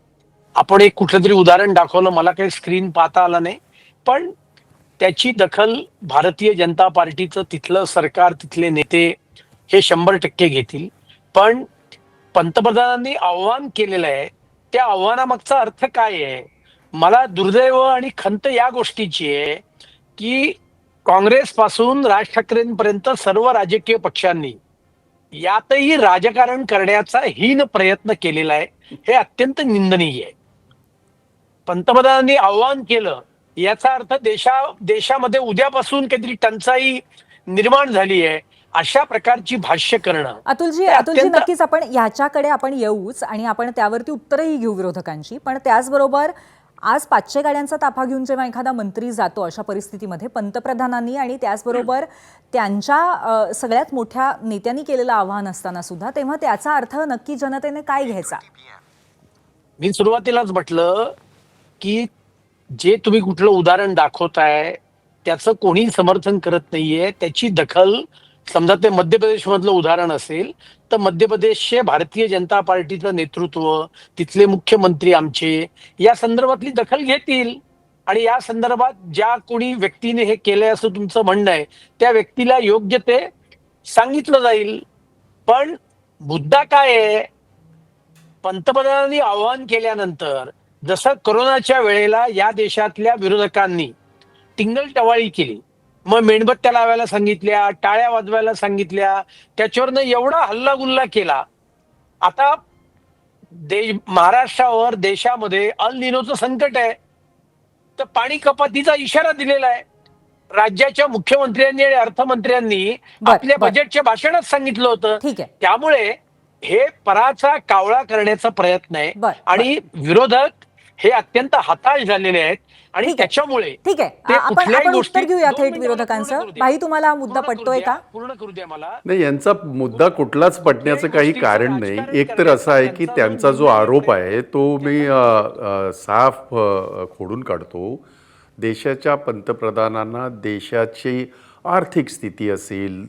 Speaker 8: आपण एक कुठलं तरी उदाहरण दाखवलं, मला काही स्क्रीन पाहता आला नाही, पण त्याची दखल भारतीय जनता पार्टीचं तिथलं सरकार, तिथले नेते हे 100% घेतील. पण पंतप्रधानांनी आव्हान केलेलं आहे, त्या आव्हानामागचा अर्थ काय आहे? मला दुर्दैव आणि खंत या गोष्टीची आहे की काँग्रेस पासून राज ठाकरेंपर्यंत सर्व राजकीय पक्षांनी यातही राजकारण करण्याचा हीन प्रयत्न केलेला आहे. हे अत्यंत निंदनीय आहे. पंतप्रधानांनी आव्हान केलं याचा अर्थ देशामध्ये उद्यापासून काहीतरी टंचाई निर्माण झाली आहे अशा प्रकारची भाष्य करणं.
Speaker 1: अतुलजी नक्कीच आपण याच्याकडे आपण येऊच आणि आपण त्यावरती उत्तरही घेऊ विरोधकांची. पण त्याचबरोबर आज 500 गाड्यांचा ताफा घेऊन जेव्हा एखादा मंत्री जातो अशा परिस्थितीमध्ये पंतप्रधानांनी आणि त्याचबरोबर त्यांच्या सगळ्यात मोठ्या नेत्यांनी केलेलं आवाहन असताना सुद्धा, तेव्हा त्याचा अर्थ नक्की जनतेने काय घ्यायचा?
Speaker 8: मी सुरुवातीलाच म्हटलं की जे तुम्ही कुठलं उदाहरण दाखवताय त्याचं कोणी समर्थन करत नाहीये. त्याची दखल, समजा ते मध्य प्रदेश मधलं उदाहरण असेल तर मध्य प्रदेशचे भारतीय जनता पार्टीचं नेतृत्व, तिथले मुख्यमंत्री आमचे या संदर्भातली दखल घेतील आणि या संदर्भात ज्या कोणी व्यक्तीने हे केलंय असं तुमचं म्हणणं आहे त्या व्यक्तीला योग्य ते सांगितलं जाईल. पण मुद्दा काय आहे? पंतप्रधानांनी आवाहन केल्यानंतर जसं कोरोनाच्या वेळेला या देशातल्या विरोधकांनी टिंगलटवाळी केली, मग मेणबत्त्या लावायला सांगितल्या, टाळ्या वाजवायला सांगितल्या, त्याच्यावरनं एवढा हल्लागुल्ला केला. आता महाराष्ट्रावर, देशामध्ये अल निनोचं संकट आहे, तर पाणी कपातीचा इशारा दिलेला आहे. राज्याच्या मुख्यमंत्र्यांनी आणि अर्थमंत्र्यांनी आपल्या बजेटच्या भाषणात सांगितलं होतं. त्यामुळे हे पराचा कावळा करण्याचा प्रयत्न आहे आणि विरोधक हे अत्यंत हताश झालेले आहेत आणि
Speaker 1: ठीक आहे.
Speaker 8: त्याच्यामुळे
Speaker 1: ठीक आहे
Speaker 8: ते
Speaker 1: आपण
Speaker 8: कुठल्याही
Speaker 1: उत्तर
Speaker 8: गोष्टी-
Speaker 1: घेऊया
Speaker 8: दोन
Speaker 1: थेट
Speaker 8: मिनिटं मला पूर्ण
Speaker 1: विरोधकांचं.
Speaker 8: करू द्या.
Speaker 1: भाई तुम्हाला हा मुद्दा
Speaker 8: पूर्ण करू
Speaker 1: पटतोय
Speaker 8: द्या,
Speaker 1: का?
Speaker 8: पूर्ण करू द्या मला.
Speaker 7: नाही, यांचा मुद्दा कुठलाच पटण्याचं काही कारण नाही. एक तर असं आहे की त्यांचा जो आरोप आहे तो मी साफ खोडून काढतो. देशाच्या पंतप्रधानांना देशाची आर्थिक स्थिती असेल,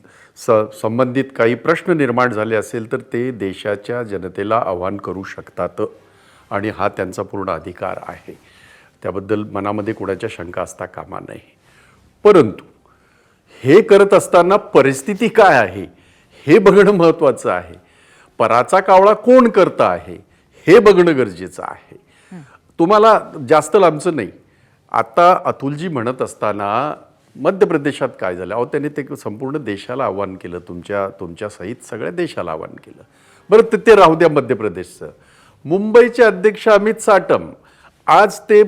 Speaker 7: संबंधित काही प्रश्न निर्माण झाले असेल तर ते देशाच्या जनतेला आव्हान करू शकतात आणि हा त्यांचा पूर्ण अधिकार आहे. त्याबद्दल मनामध्ये कोणाच्या शंका असता कामा नये. परंतु हे करत असताना परिस्थिती काय आहे हे बघणं महत्त्वाचं आहे. पराचा कावळा कोण करतं आहे हे बघणं गरजेचं आहे. तुम्हाला जास्त लांबचं नाही, आता अतुलजी म्हणत असताना मध्य प्रदेशात काय झालं, अहो त्यांनी ते संपूर्ण देशाला आव्हान केलं, तुमच्या सहित सगळ्या देशाला आव्हान केलं. बरं ते राहू द्या मध्य प्रदेशचं. मुंबईचे अध्यक्ष अमित साटम आज ते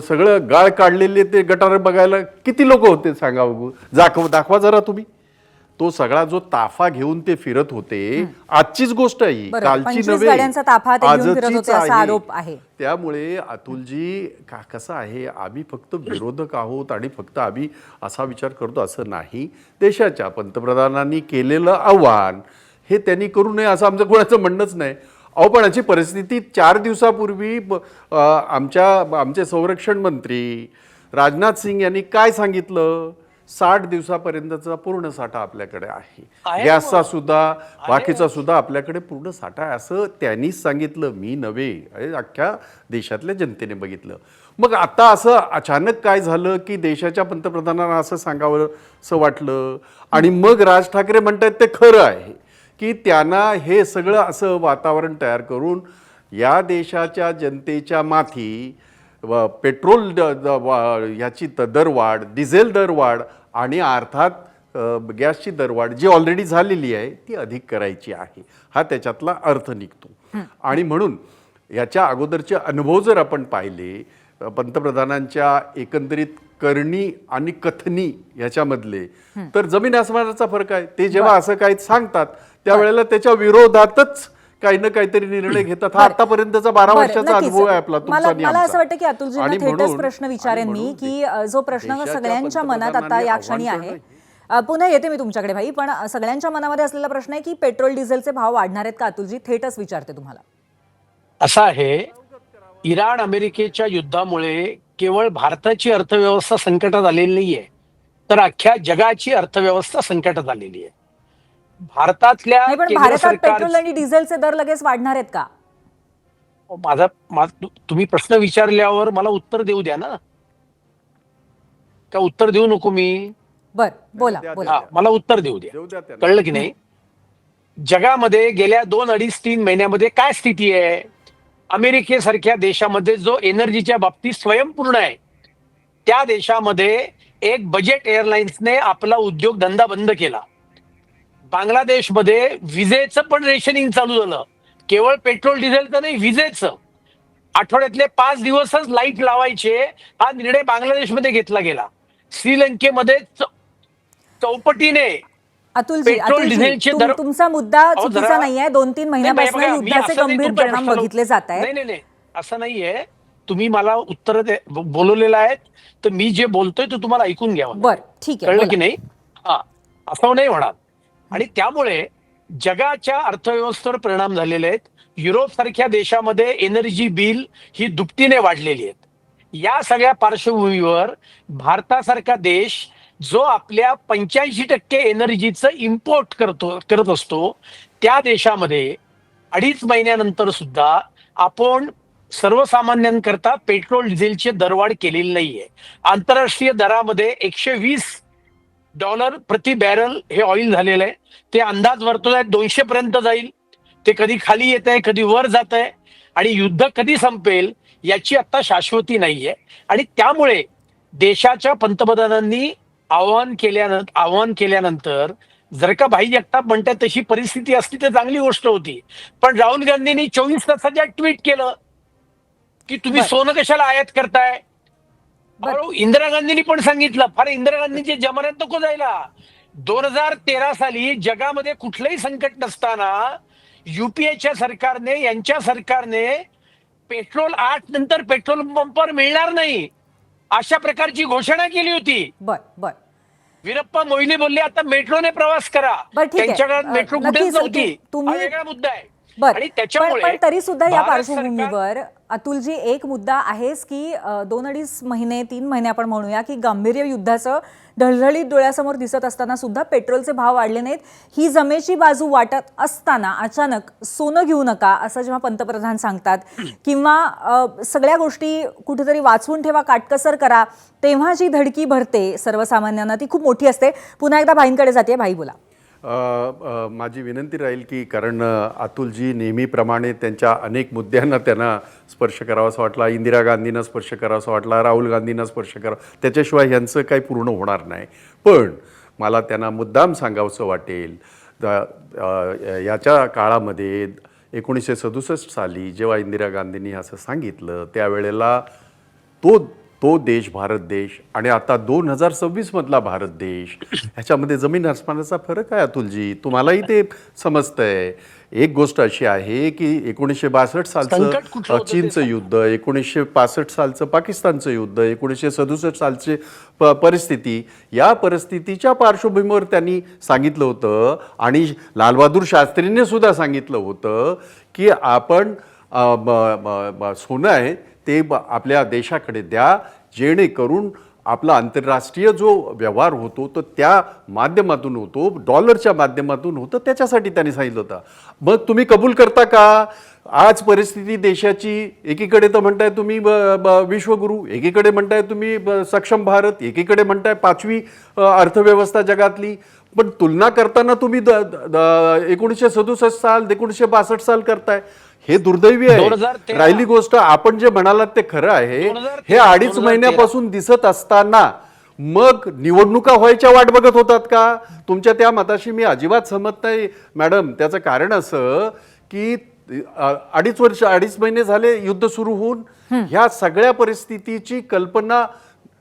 Speaker 7: सगळं गाळ काढलेले ते गटार बघायला किती लोक होते सांगा बघू, दाखवा जरा तुम्ही. तो सगळा जो ताफा घेऊन ते फिरत होते, आजचीच गोष्ट आहे,
Speaker 1: बरं,
Speaker 7: कालची
Speaker 1: 25
Speaker 7: नव्हे,
Speaker 1: गाड्यांचा ताफा ते घेऊन फिरत
Speaker 7: आजचीच
Speaker 1: होते असा
Speaker 7: आहे.
Speaker 1: आरोप आहे.
Speaker 7: त्यामुळे अतुलजी कसं आहे, आम्ही फक्त विरोधक आहोत आणि फक्त आम्ही असा विचार करतो असं नाही. देशाच्या पंतप्रधानांनी केलेलं आव्हान हे त्यांनी करू नये असं आमचं कोणाचं म्हणणंच नाही. अहो पण याची परिस्थिती 4 दिवसापूर्वी आमचे संरक्षण मंत्री राजनाथ सिंग यांनी काय सांगितलं, 60 दिवसापर्यंतचा पूर्ण साठा आपल्याकडे आहे, गॅसचा सुद्धा बाकीचा सुद्धा आपल्याकडे पूर्ण साठा आहे असं त्यांनीच सांगितलं, मी नव्हे, अख्ख्या देशातल्या जनतेने बघितलं. मग आता असं अचानक काय झालं की देशाच्या पंतप्रधानांना असं सांगावं असं वाटलं आणि मग राज ठाकरे म्हणतात ते खरं आहे की त्यांना हे सगळं असं वातावरण तयार करून या देशाच्या जनतेच्या माथी पेट्रोल ह्याची दरवाढ, डिझेल दरवाढ आणि अर्थात गॅसची दरवाढ जी ऑलरेडी झालेली आहे ती अधिक करायची आहे, हा त्याच्यातला अर्थ निघतो. आणि म्हणून याच्या अगोदरचे अनुभव जर आपण पाहिले, पंतप्रधानांच्या एकंदरीत करणी आणि कथनी याच्यामधले, तर जमीन आसमानाचा फरक आहे. ते जेव्हा असं काही सांगतात त्यावेळेला त्याच्या विरोधातच काही ना काहीतरी निर्णय घेतात. हा आतापर्यंतचा 12 वर्षाचा अनुभव आहे आपला, तुमचा आणि
Speaker 1: मला असं
Speaker 7: आमचा.
Speaker 1: वाटतं की अतुलजींना
Speaker 7: आणि
Speaker 1: थेटच
Speaker 7: म्हणून-
Speaker 1: प्रश्न विचारेन
Speaker 7: आणि
Speaker 1: मी
Speaker 7: म्हणून
Speaker 1: की जो प्रश्न
Speaker 7: देशाच्या
Speaker 1: सगळ्यांच्या मनात आता
Speaker 7: पंतप्रधानांनी
Speaker 1: या क्षणी
Speaker 7: आव्हान
Speaker 1: आहे, पुन्हा येते मी तुमच्याकडे भाई, पण सगळ्यांच्या मनामध्ये असलेला प्रश्न आहे की पेट्रोल डिझेलचे भाव वाढणार आहेत का अतुलजी? थेटच विचारते तुम्हाला.
Speaker 8: असं आहे, इराण अमेरिकेच्या युद्धामुळे केवळ भारताची अर्थव्यवस्था संकटात आलेली नाहीये, तर अख्ख्या जगाची अर्थव्यवस्था संकटात आलेली आहे. भारतातल्या
Speaker 1: नाही, पण
Speaker 8: केंद्र
Speaker 1: भारतात
Speaker 8: सरकार-
Speaker 1: पेट्रोल आणि डिझेलचे दर लगेच वाढणार आहेत का?
Speaker 8: तुम्ही प्रश्न विचारल्यावर मला उत्तर देऊ द्या ना. का उत्तर देऊ नको मी?
Speaker 1: बर, बोला बोला.
Speaker 8: हा, मला उत्तर देऊ द्या.
Speaker 7: देऊ द्या त्यांना.
Speaker 8: कळलं की नाही? जगामध्ये गेल्या 2-2.5-3 महिन्यामध्ये काय स्थिती आहे? अमेरिकेसारख्या देशामध्ये जो एनर्जीच्या बाबतीत स्वयंपूर्ण आहे, त्या देशामध्ये एक बजेट एअरलाइन्सने आपला उद्योगधंदा बंद केला. बांगलादेशमध्ये विजेचं पण रेशनिंग चालू झालं, केवळ पेट्रोल डिझेलचं नाही, विजेचं. आठवड्यातले 5 दिवसच लाईट लावायचे, हा निर्णय बांगलादेशमध्ये घेतला गेला. श्रीलंकेमध्ये चौपटीने
Speaker 1: अतुलजी,
Speaker 8: पेट्रोल डिझेलचे दर-
Speaker 1: तुमचा मुद्दा
Speaker 8: अहो,
Speaker 1: चुकीचा
Speaker 8: जरा-
Speaker 1: नाहीये. 2-3 महिन्यापासून
Speaker 8: नाही, मी
Speaker 1: युद्धाचे
Speaker 8: असं नाही
Speaker 1: गंभीर
Speaker 8: तुमच्या
Speaker 1: परिणाम
Speaker 8: प्रश्नाला-
Speaker 1: बघितले जात आहेत.
Speaker 8: नाही, असं नाहीये. तुम्ही मला उत्तर बोलवलेलं आहेत, तर मी जे बोलतोय ते तुम्हाला ऐकून घ्यावं.
Speaker 1: बर, ठीक आहे,
Speaker 8: कळलं
Speaker 1: बोला.
Speaker 8: की नाही? हा, असं नाही होणार. आणि त्यामुळे जगाच्या अर्थव्यवस्थेवर परिणाम झालेले आहेत. युरोप सारख्या देशामध्ये एनर्जी बिल ही दुपटीने वाढलेली आहेत. या सगळ्या पार्श्वभूमीवर भारतासारखा देश जो आपल्या 85% एनर्जीचं इम्पोर्ट करत असतो, त्या देशामध्ये 2.5 महिन्यानंतर सुद्धा आपण सर्वसामान्यांकरता पेट्रोल डिझेलची दरवाढ केलेली नाहीये. आंतरराष्ट्रीय दरामध्ये $120 प्रति बॅरल हे ऑइल झालेलं आहे. ते अंदाज वर्तवत 200 पर्यंत जाईल. ते कधी खाली येत आहे, कधी वर जात आहे, आणि युद्ध कधी संपेल याची आता शाश्वती नाहीये. आणि त्यामुळे देशाच्या पंतप्रधानांनी आवाहन केल्यानंतर जर का भाई जगताप म्हणतात तशी परिस्थिती असती तर चांगली गोष्ट होती. पण राहुल गांधींनी 24 तासाच्या ट्विट केलं की तुम्ही सोनं कशाला आयात करताय. इंदिरा गांधींनी पण सांगितलं, फार इंदिरा गांधींचे जमान्यात नको जायला. 2013 साली जगामध्ये कुठलंही संकट नसताना यांच्या सरकारने पेट्रोल 8 नंतर पेट्रोल पंपावर मिळणार नाही अशा प्रकारची घोषणा केली होती.
Speaker 1: बर बर
Speaker 8: वीरप्पा मोईली बोलले आता मेट्रोने प्रवास करा.
Speaker 1: बरं, ठीक आहे.
Speaker 8: त्यांच्या काळात मेट्रो कुठेच
Speaker 1: नक्कीच
Speaker 8: नव्हती.
Speaker 1: तुम्ही-
Speaker 8: हा वेगळा मुद्दा आहे.
Speaker 1: बर
Speaker 8: आणि त्याच्यामुळे
Speaker 1: पण तरी सुद्धा या
Speaker 8: भारत
Speaker 1: पार्श्वभूमीवर अतुलजी एक मुद्दा आहेच की 2-2.5 महिने 3 महिने आपण म्हणूया की गांभीर्य युद्धाचं ढळढळीत डोळ्यासमोर दिसत असताना सुद्धा पेट्रोलचे भाव वाढले नाहीत. ही जमेची बाजू वाटत असताना अचानक सोनं घेऊ नका असं जेव्हा पंतप्रधान सांगतात किंवा सगळ्या गोष्टी कुठेतरी वाचवून ठेवा, काटकसर करा, तेव्हा जी धडकी भरते सर्वसामान्यांना ती खूप मोठी असते. पुन्हा एकदा भाईंकडे जाते. भाई बोला.
Speaker 7: माझी विनंती राहील की कारण अतुलजी नेहमीप्रमाणे त्यांच्या अनेक मुद्द्यांना त्यांना स्पर्श करावासा वाटला. इंदिरा गांधींना स्पर्श करावासा वाटला, राहुल गांधींना स्पर्श करावा, त्याच्याशिवाय ह्यांचं काही पूर्ण होणार नाही. पण मला त्यांना मुद्दाम सांगावंसं वाटेल याच्या काळामध्ये 1967 साली जेव्हा इंदिरा गांधींनी असं सांगितलं त्यावेळेला तो देश भारत देश आणि आता 2026 मधला भारत देश ह्याच्यामध्ये जमीन आसमानाचा फरक आहे. अतुलजी तुम्हालाही ते समजतंय. एक गोष्ट अशी आहे की 1962
Speaker 8: संकट कुठलं
Speaker 7: सालचं
Speaker 8: होतं ते
Speaker 7: चीनचं युद्ध, 1965 सालचं पाकिस्तानचं युद्ध, 1967 सालची परिस्थिती, या परिस्थितीच्या पार्श्वभूमीवर त्यांनी सांगितलं होतं आणि लालबहादूर शास्त्रींनी सुद्धा सांगितलं होतं की आपण सोनं आहे ते आपल्या देशाकडे द्या, जेणेकरून आपला आंतरराष्ट्रीय जो व्यवहार होतो तो त्या माध्यमातून होतो, डॉलरच्या माध्यमातून होतं, त्याच्यासाठी त्यांनी सांगितलं होतं. मग तुम्ही कबूल करता का? आज परिस्थिती देशाची एकीकडे तर म्हणताय तुम्ही विश्वगुरू, एकीकडे म्हणताय तुम्ही सक्षम भारत, एकीकडे म्हणताय 5वी अर्थव्यवस्था जगातली, पण तुलना करताना तुम्ही 1967 साल 1962 साल करताय. हे दुर्दैवी आहे.
Speaker 8: 2013
Speaker 7: राहिली गोष्ट आपण जे म्हणालात ते खरं आहे. हे 2.5 महिन्यापासून दिसत असताना मग निवडणुका व्हायच्या वाट बघत होतात का? तुमच्या त्या मताशी मी अजिबात सहमत नाही मॅडम. त्याचं कारण असं की 2.5 महिने झाले युद्ध सुरू होऊन. ह्या सगळ्या परिस्थितीची कल्पना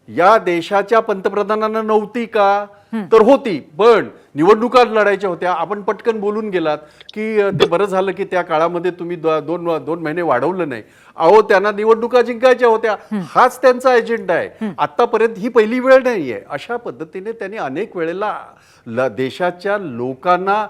Speaker 7: या देशाच्या पंतप्रधानांना नव्हती का? तर होती, पण निवडणुका लढायच्या होत्या. आपण पटकन बोलून गेलात की ते बरं झालं की त्या काळामध्ये तुम्ही 2 महिने वाढवलं नाही. अहो त्यांना निवडणुका जिंकायच्या होत्या, हाच त्यांचा एजेंडा आहे. आतापर्यंत ही पहिली वेळ नाहीये. अशा पद्धतीने त्यांनी अनेक वेळेला देशाच्या लोकांना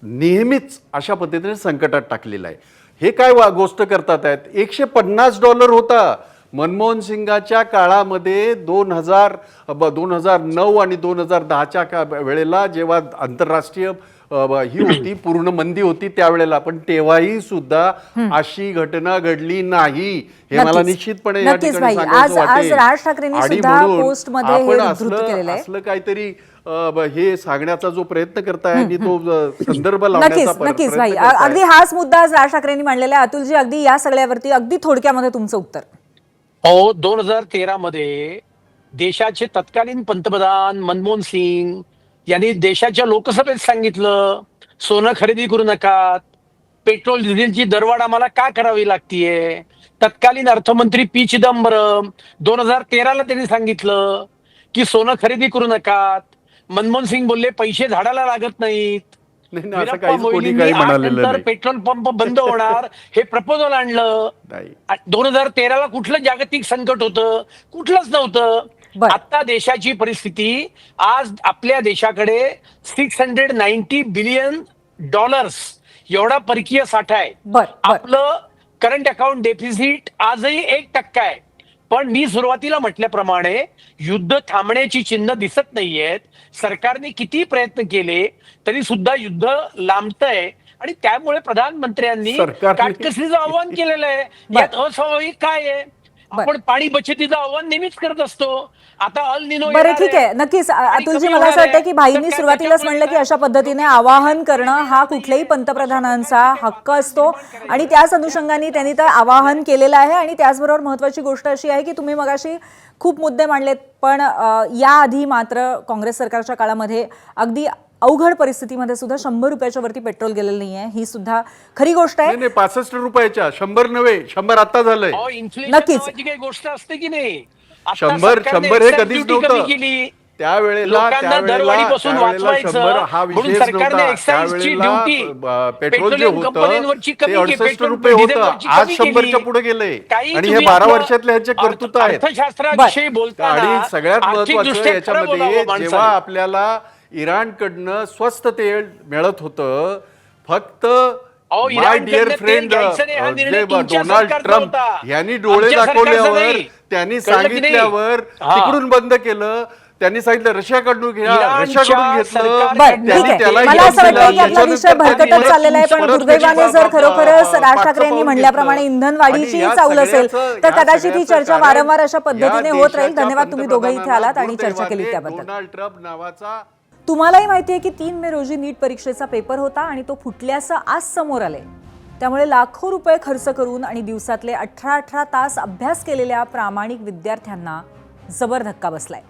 Speaker 7: नेहमीच अशा पद्धतीने संकटात टाकलेलं आहे. हे काय गोष्ट करतात आहेत. $150 होता मनमोहन सिंगाच्या काळामध्ये 2009 आणि 2010च्या वेळेला जेव्हा आंतरराष्ट्रीय ही होती, पूर्ण मंदी होती त्यावेळेला, पण तेव्हाही सुद्धा अशी घटना घडली नाही. हे मला निश्चितपणे या ठिकाणी सांगायचं वाटेल. आणि म्हणून आपण असलं काहीतरी हे सांगण्याचा जो प्रयत्न करताय आणि तो संदर्भ लावण्याचा
Speaker 1: नक्कीच भाई, अगदी हाच मुद्दा आज राज ठाकरेंनी मांडलेला आहे. अतुलजी अगदी या सगळ्यावरती अगदी थोडक्यामध्ये तुमचं उत्तर.
Speaker 8: 2013 मध्ये देशाचे तत्कालीन पंतप्रधान मनमोहन सिंग यांनी देशाच्या लोकसभेत सांगितलं सोनं खरेदी करू नका, पेट्रोल डिझेलची दरवाढ आम्हाला का करावी लागतीये. तत्कालीन अर्थमंत्री पी चिदंबरम 2013ला त्यांनी सांगितलं की सोनं खरेदी करू नका. मनमोहन सिंग बोलले पैसे झाडाला लागत नाहीत. वीरप्पा मोईलींनी 8 नंतर पेट्रोल पंप बंद होणार हे प्रपोजल आणलं. 2013ला कुठलं जागतिक संकट होतं? कुठलंच नव्हतं. आता देशाची परिस्थिती, आज आपल्या देशाकडे $690 बिलियन एवढा परकीय साठा आहे. आपलं करंट अकाउंट डेफिसिट आजही 1% आहे. पण मी सुरुवातीला म्हटल्याप्रमाणे युद्ध थांबण्याची चिन्ह दिसत नाहीयेत. सरकारने किती प्रयत्न केले तरी सुद्धा युद्ध लांबतंय आणि त्यामुळे प्रधानमंत्र्यांनी काटकसरीचं आव्हान केलेलं आहे. यात अस्वाभाविक काय आहे? आपण पाणी बचतीचं आव्हान नेहमीच करत असतो. आता अल निनो.
Speaker 1: बरं ठीक आहे, नक्कीच अतुलजी, मला असं वाटतं की भाईंनी सुरुवातीलाच म्हणलं की अशा पद्धतीने आवाहन करणं हा कुठल्याही पंतप्रधानांचा हक्क असतो आणि त्याच अनुषंगाने त्यांनी तर आवाहन केलेलं आहे. आणि त्याचबरोबर महत्त्वाची गोष्ट अशी आहे की तुम्ही मगाशी खूप मुद्दे मांडलेत, पण याआधी मात्र काँग्रेस सरकारच्या काळामध्ये अगदी अवघड परिस्थितीमध्ये सुद्धा 100 रुपयाच्या वरती पेट्रोल गेलेलं नाहीये. ही सुद्धा खरी गोष्ट आहे.
Speaker 7: 65 रुपयाच्या, 100 नव्हे, 100 आता झालंय.
Speaker 1: नक्कीच
Speaker 8: काही गोष्ट असते की नाही.
Speaker 7: 100 हे कधीच नव्हतं.
Speaker 8: लोकांना दरवाढीपासून वाचवायचं म्हणून सरकारने एक्साईजची ड्युटी पेट्रोलियम कंपन्यांवरची कमी केली, पेट्रोल डिझेलवरची कमी केली. काही
Speaker 7: आणि हे
Speaker 8: तुम्ही
Speaker 7: 12 वर्षातले ह्याचे कर्तृत्व आहेत.
Speaker 8: अर्थशास्त्राविषयी बोलताना
Speaker 7: आणि सगळ्यात महत्वाचं
Speaker 8: आर्थिकदृष्ट्या खरं बोलावं
Speaker 7: याच्यामध्ये
Speaker 8: माणसाने.
Speaker 7: जेव्हा आपल्याला इराणकडनं स्वस्त तेल मिळत होतं, फक्त
Speaker 8: अहो,
Speaker 7: माय
Speaker 8: इराणकडनं
Speaker 7: डिअर
Speaker 8: तेल
Speaker 7: फ्रेंड
Speaker 8: घ्यायचं नाही हा निर्णय तुमच्या
Speaker 7: डोनाल्ड
Speaker 8: सरकारचा
Speaker 7: ट्रम्प
Speaker 8: होता.
Speaker 7: यांनी डोळे
Speaker 8: आमच्या सरकारचा
Speaker 7: दाखवल्यावर,
Speaker 8: नाही.
Speaker 7: त्यांनी
Speaker 8: कळलं की नाही?
Speaker 7: सांगितल्यावर
Speaker 8: हा.
Speaker 7: तिकडून बंद केलं. त्यांनी सांगितलं रशियाकडून घ्या,
Speaker 8: इराणच्या
Speaker 7: रशियाकडून घेतलं.
Speaker 8: सरकारने
Speaker 1: बरं, ठीक
Speaker 7: त्यांनी
Speaker 1: आहे.
Speaker 7: त्यालाही
Speaker 1: मला असं
Speaker 7: घेतलं.
Speaker 1: वाटतं की आपला विषय भरकटत
Speaker 7: त्याच्यानंतर
Speaker 1: चाललेला आहे, पण
Speaker 7: परत
Speaker 1: दुर्दैवाने
Speaker 7: त्याची
Speaker 1: जर खरोखरच
Speaker 7: पाठचं
Speaker 1: राज ठाकरे यांनी
Speaker 7: पाऊल
Speaker 1: म्हणल्याप्रमाणे
Speaker 7: घेतलं.
Speaker 1: इंधन वाढीची
Speaker 7: आणि या
Speaker 1: चावल असेल
Speaker 7: सगळ्याचं-
Speaker 1: तर
Speaker 7: या
Speaker 1: कदाचित ही
Speaker 7: सगळ्याचं
Speaker 1: चर्चा
Speaker 7: कारण
Speaker 1: वारंवार अशा पद्धतीने
Speaker 7: या
Speaker 1: होत राहील.
Speaker 7: देशाच्या
Speaker 1: धन्यवाद, तुम्ही दोघे इथे आलात आणि चर्चा केली
Speaker 7: दुर्दैवाने
Speaker 1: त्याबद्दल.
Speaker 7: डोनाल्ड ट्रम्प नावाचा
Speaker 1: तुम्हालाही माहिती आहे की 3 मे रोजी नीट परीक्षेचा पेपर होता आणि तो फुटल्याचं आज समोर आलंय. त्यामुळे लाखो रुपये खर्च करून आणि दिवसातले 18 तास अभ्यास केलेल्या प्रामाणिक विद्यार्थ्यांना जबर धक्का बसलाय.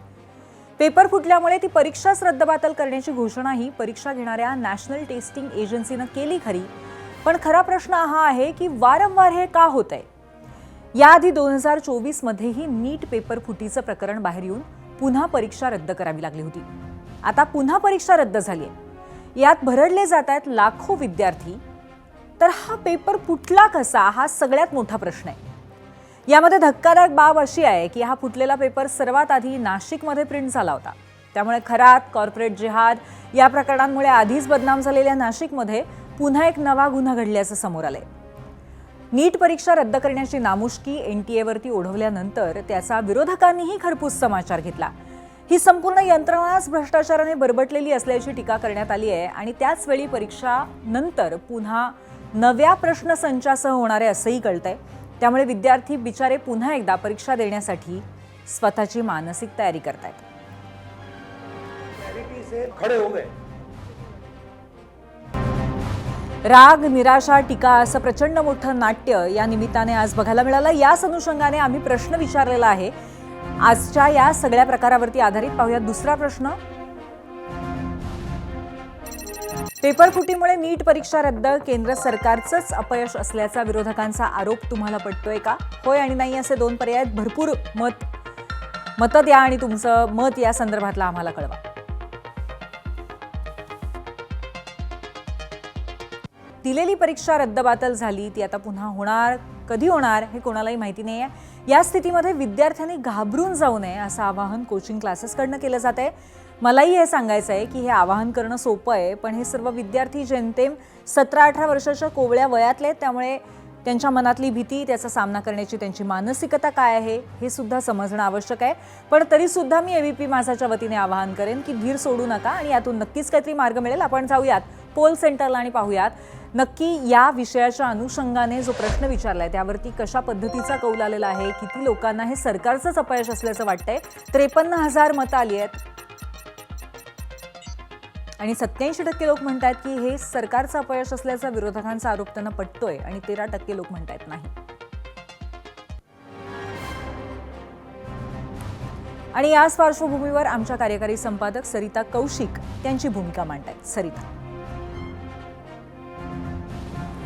Speaker 1: पेपर फुटल्यामुळे ती परीक्षाच रद्दबातल करण्याची घोषणाही परीक्षा घेणाऱ्या नॅशनल टेस्टिंग एजन्सीनं केली खरी, पण खरा प्रश्न हा आहे की वारंवार हे का होतंय. याआधी 2024 मध्येही नीट पेपर फुटीचं प्रकरण बाहेर येऊन पुन्हा परीक्षा रद्द करावी लागली होती. आता पुन्हा परीक्षा रद्द झाली आहे. यात भरडले जात आहेत लाखो विद्यार्थी. तर हा पेपर फुटला कसा, हा सगळ्यात मोठा प्रश्न आहे. यामध्ये धक्कादायक बाब अशी आहे की हा फुटलेला पेपर सर्वात आधी नाशिकमध्ये प्रिंट झाला होता. त्यामुळे खरात, कॉर्पोरेट जिहाद या प्रकरणांमुळे आधीच बदनाम झालेल्या नाशिकमध्ये पुन्हा एक नवा गुन्हा घडल्याचं समोर आलंय. नीट परीक्षा रद्द करण्याची नामुष्की NTA वरती ओढवल्यानंतर त्याचा विरोधकांनीही खरपूस समाचार घेतला. ही संपूर्ण यंत्रणाच भ्रष्टाचाराने बरबटलेली असल्याची टीका करण्यात आली आहे आणि त्याच वेळी परीक्षा नंतर पुन्हा नव्या प्रश्नसंचासह होणार आहे असंही कळतंय. त्यामुळे विद्यार्थी बिचारे पुन्हा एकदा परीक्षा देण्यासाठी स्वतःची मानसिक तयारी करतायत. राग, निराशा, टीका असं प्रचंड मोठं नाट्य या निमित्ताने आज बघायला मिळालं. याच अनुषंगाने आम्ही प्रश्न विचारलेला आहे. आजच्या या सगळ्या प्रकारावरती आधारित पाहूयात दुसरा प्रश्न. पेपर फुटीमुळे नीट परीक्षा रद्द, केंद्र सरकारचंच अपयश असल्याचा विरोधकांचा आरोप तुम्हाला पटतोय का? होय आणि नाही असे 2 पर्याय. भरपूर मतं द्या आणि तुमचं मत या संदर्भातला आम्हाला कळवा. दिलेली परीक्षा रद्दबातल झाली, ती आता पुन्हा होणार, कधी होणार हे कोणालाही माहिती नाही आहे. या स्थितीमध्ये विद्यार्थ्यांनी घाबरून जाऊ नये असं आवाहन कोचिंग क्लासेसकडनं केलं जात आहे. मलाही हे सांगायचं आहे की हे आवाहन करणं सोपं आहे, पण हे सर्व विद्यार्थी जेमतेम 17-18 वर्षाच्या कोवळ्या वयातले, त्यामुळे त्यांच्या मनातली भीती, त्याचा सामना करण्याची त्यांची मानसिकता काय आहे हे सुद्धा समजणं आवश्यक आहे. पण तरीसुद्धा मी ABP माझाच्या वतीने आवाहन करेन की धीर सोडू नका आणि यातून नक्कीच काहीतरी मार्ग मिळेल. आपण जाऊयात पोल सेंटरला आणि पाहूयात नक्की या विषयाच्या अनुषंगाने जो प्रश्न विचारलाय त्यावरती कशा पद्धतीचा कौल आलेला आहे. किती लोकांना हे सरकारचंच अपयश असल्याचं वाटतंय. 53,000 मतं आली आहेत आणि 87% लोक म्हणतात की हे सरकारचं अपयश असल्याचा विरोधकांचा आरोप त्यांना पटतोय आणि 13% लोक म्हणतात नाही. आणि याच पार्श्वभूमीवर आमच्या कार्यकारी संपादक सरिता कौशिक त्यांची भूमिका मांडतायत. सरिता.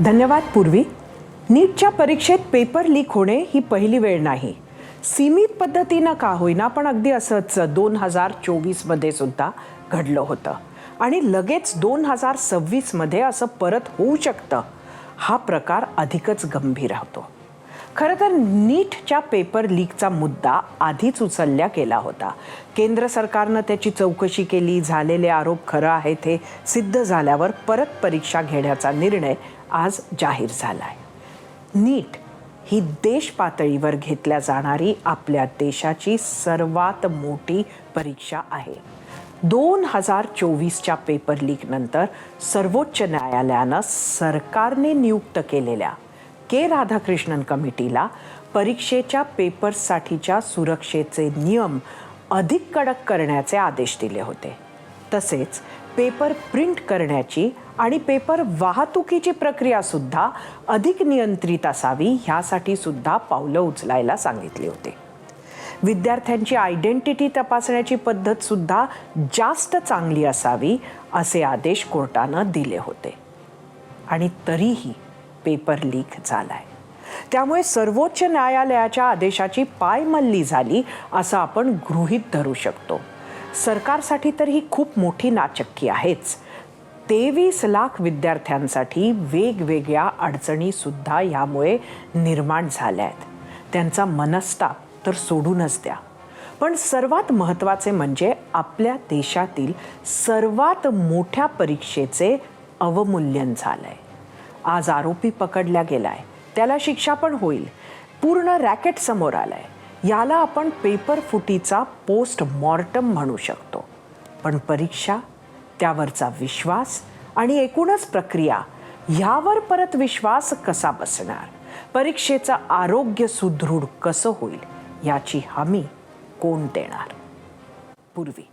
Speaker 10: धन्यवाद पूर्वी. नीटच्या परीक्षेत पेपर लीक होणे ही पहिली वेळ नाही. सीमित पद्धतीनं का होईना पण अगदी असंच 2024मध्ये सुद्धा घडलं होतं आणि लगेच 2026मध्ये असं परत होऊ शकतं. हा प्रकार अधिकच गंभीर होतो. खरं तर नीटच्या पेपर लीकचा मुद्दा आधीच उचलला गेला होता. केंद्र सरकारनं त्याची चौकशी केली. झालेले आरोप खरं आहेत हे सिद्ध झाल्यावर परत परीक्षा घेण्याचा निर्णय आज जाहीर झाला आहे. नीट ही देश पातळीवर घेतल्या जाणारी आपल्या देशाची सर्वात मोठी परीक्षा आहे. 2024च्या पेपर लीक नंतर सर्वोच्च न्यायालयानं सरकारने नियुक्त केलेल्या राधाकृष्णन कमिटीला परीक्षेच्या पेपर्ससाठीच्या सुरक्षेचे नियम अधिक कडक करण्याचे आदेश दिले होते. तसेच पेपर प्रिंट करण्याची आणि पेपर वाहतुकीची प्रक्रिया सुद्धा अधिक नियंत्रित असावी ह्यासाठी सुद्धा पावलं उचलायला सांगितली होती. विद्यार्थ्यांची आयडेंटिटी तपासण्याची पद्धत सुद्धा जास्त चांगली असावी असे आदेश कोर्टानं दिले होते. आणि तरीही पेपर लीक झालाय. त्यामुळे सर्वोच्च न्यायालयाच्या आदेशाची पायमल्ली झाली असं आपण गृहीत धरू शकतो. सरकारसाठी तर ही खूप मोठी नाचक्की आहेच. 23 लाख विद्यार्थ्यांसाठी वेगवेगळ्या अडचणी सुद्धा यामुळे निर्माण झाल्या आहेत. त्यांचा मनस्ताप तर सोडूनच द्या. पण सर्वात महत्त्वाचे म्हणजे आपल्या देशातील सर्वात मोठ्या परीक्षेचे अवमूल्यन झालंय. आज आरोपी पकडला गेलाय, त्याला शिक्षा पण होईल. पूर्ण रॅकेट समोर आलाय. याला आपण पेपर फुटीचा पोस्टमॉर्टम म्हणू शकतो. पण परीक्षा, त्यावरचा विश्वास आणि एकूणच प्रक्रिया, ह्यावर परत विश्वास कसा बसणार? परीक्षेचं आरोग्य सुदृढ कसं होईल याची हमी कोण देणार? पूर्वी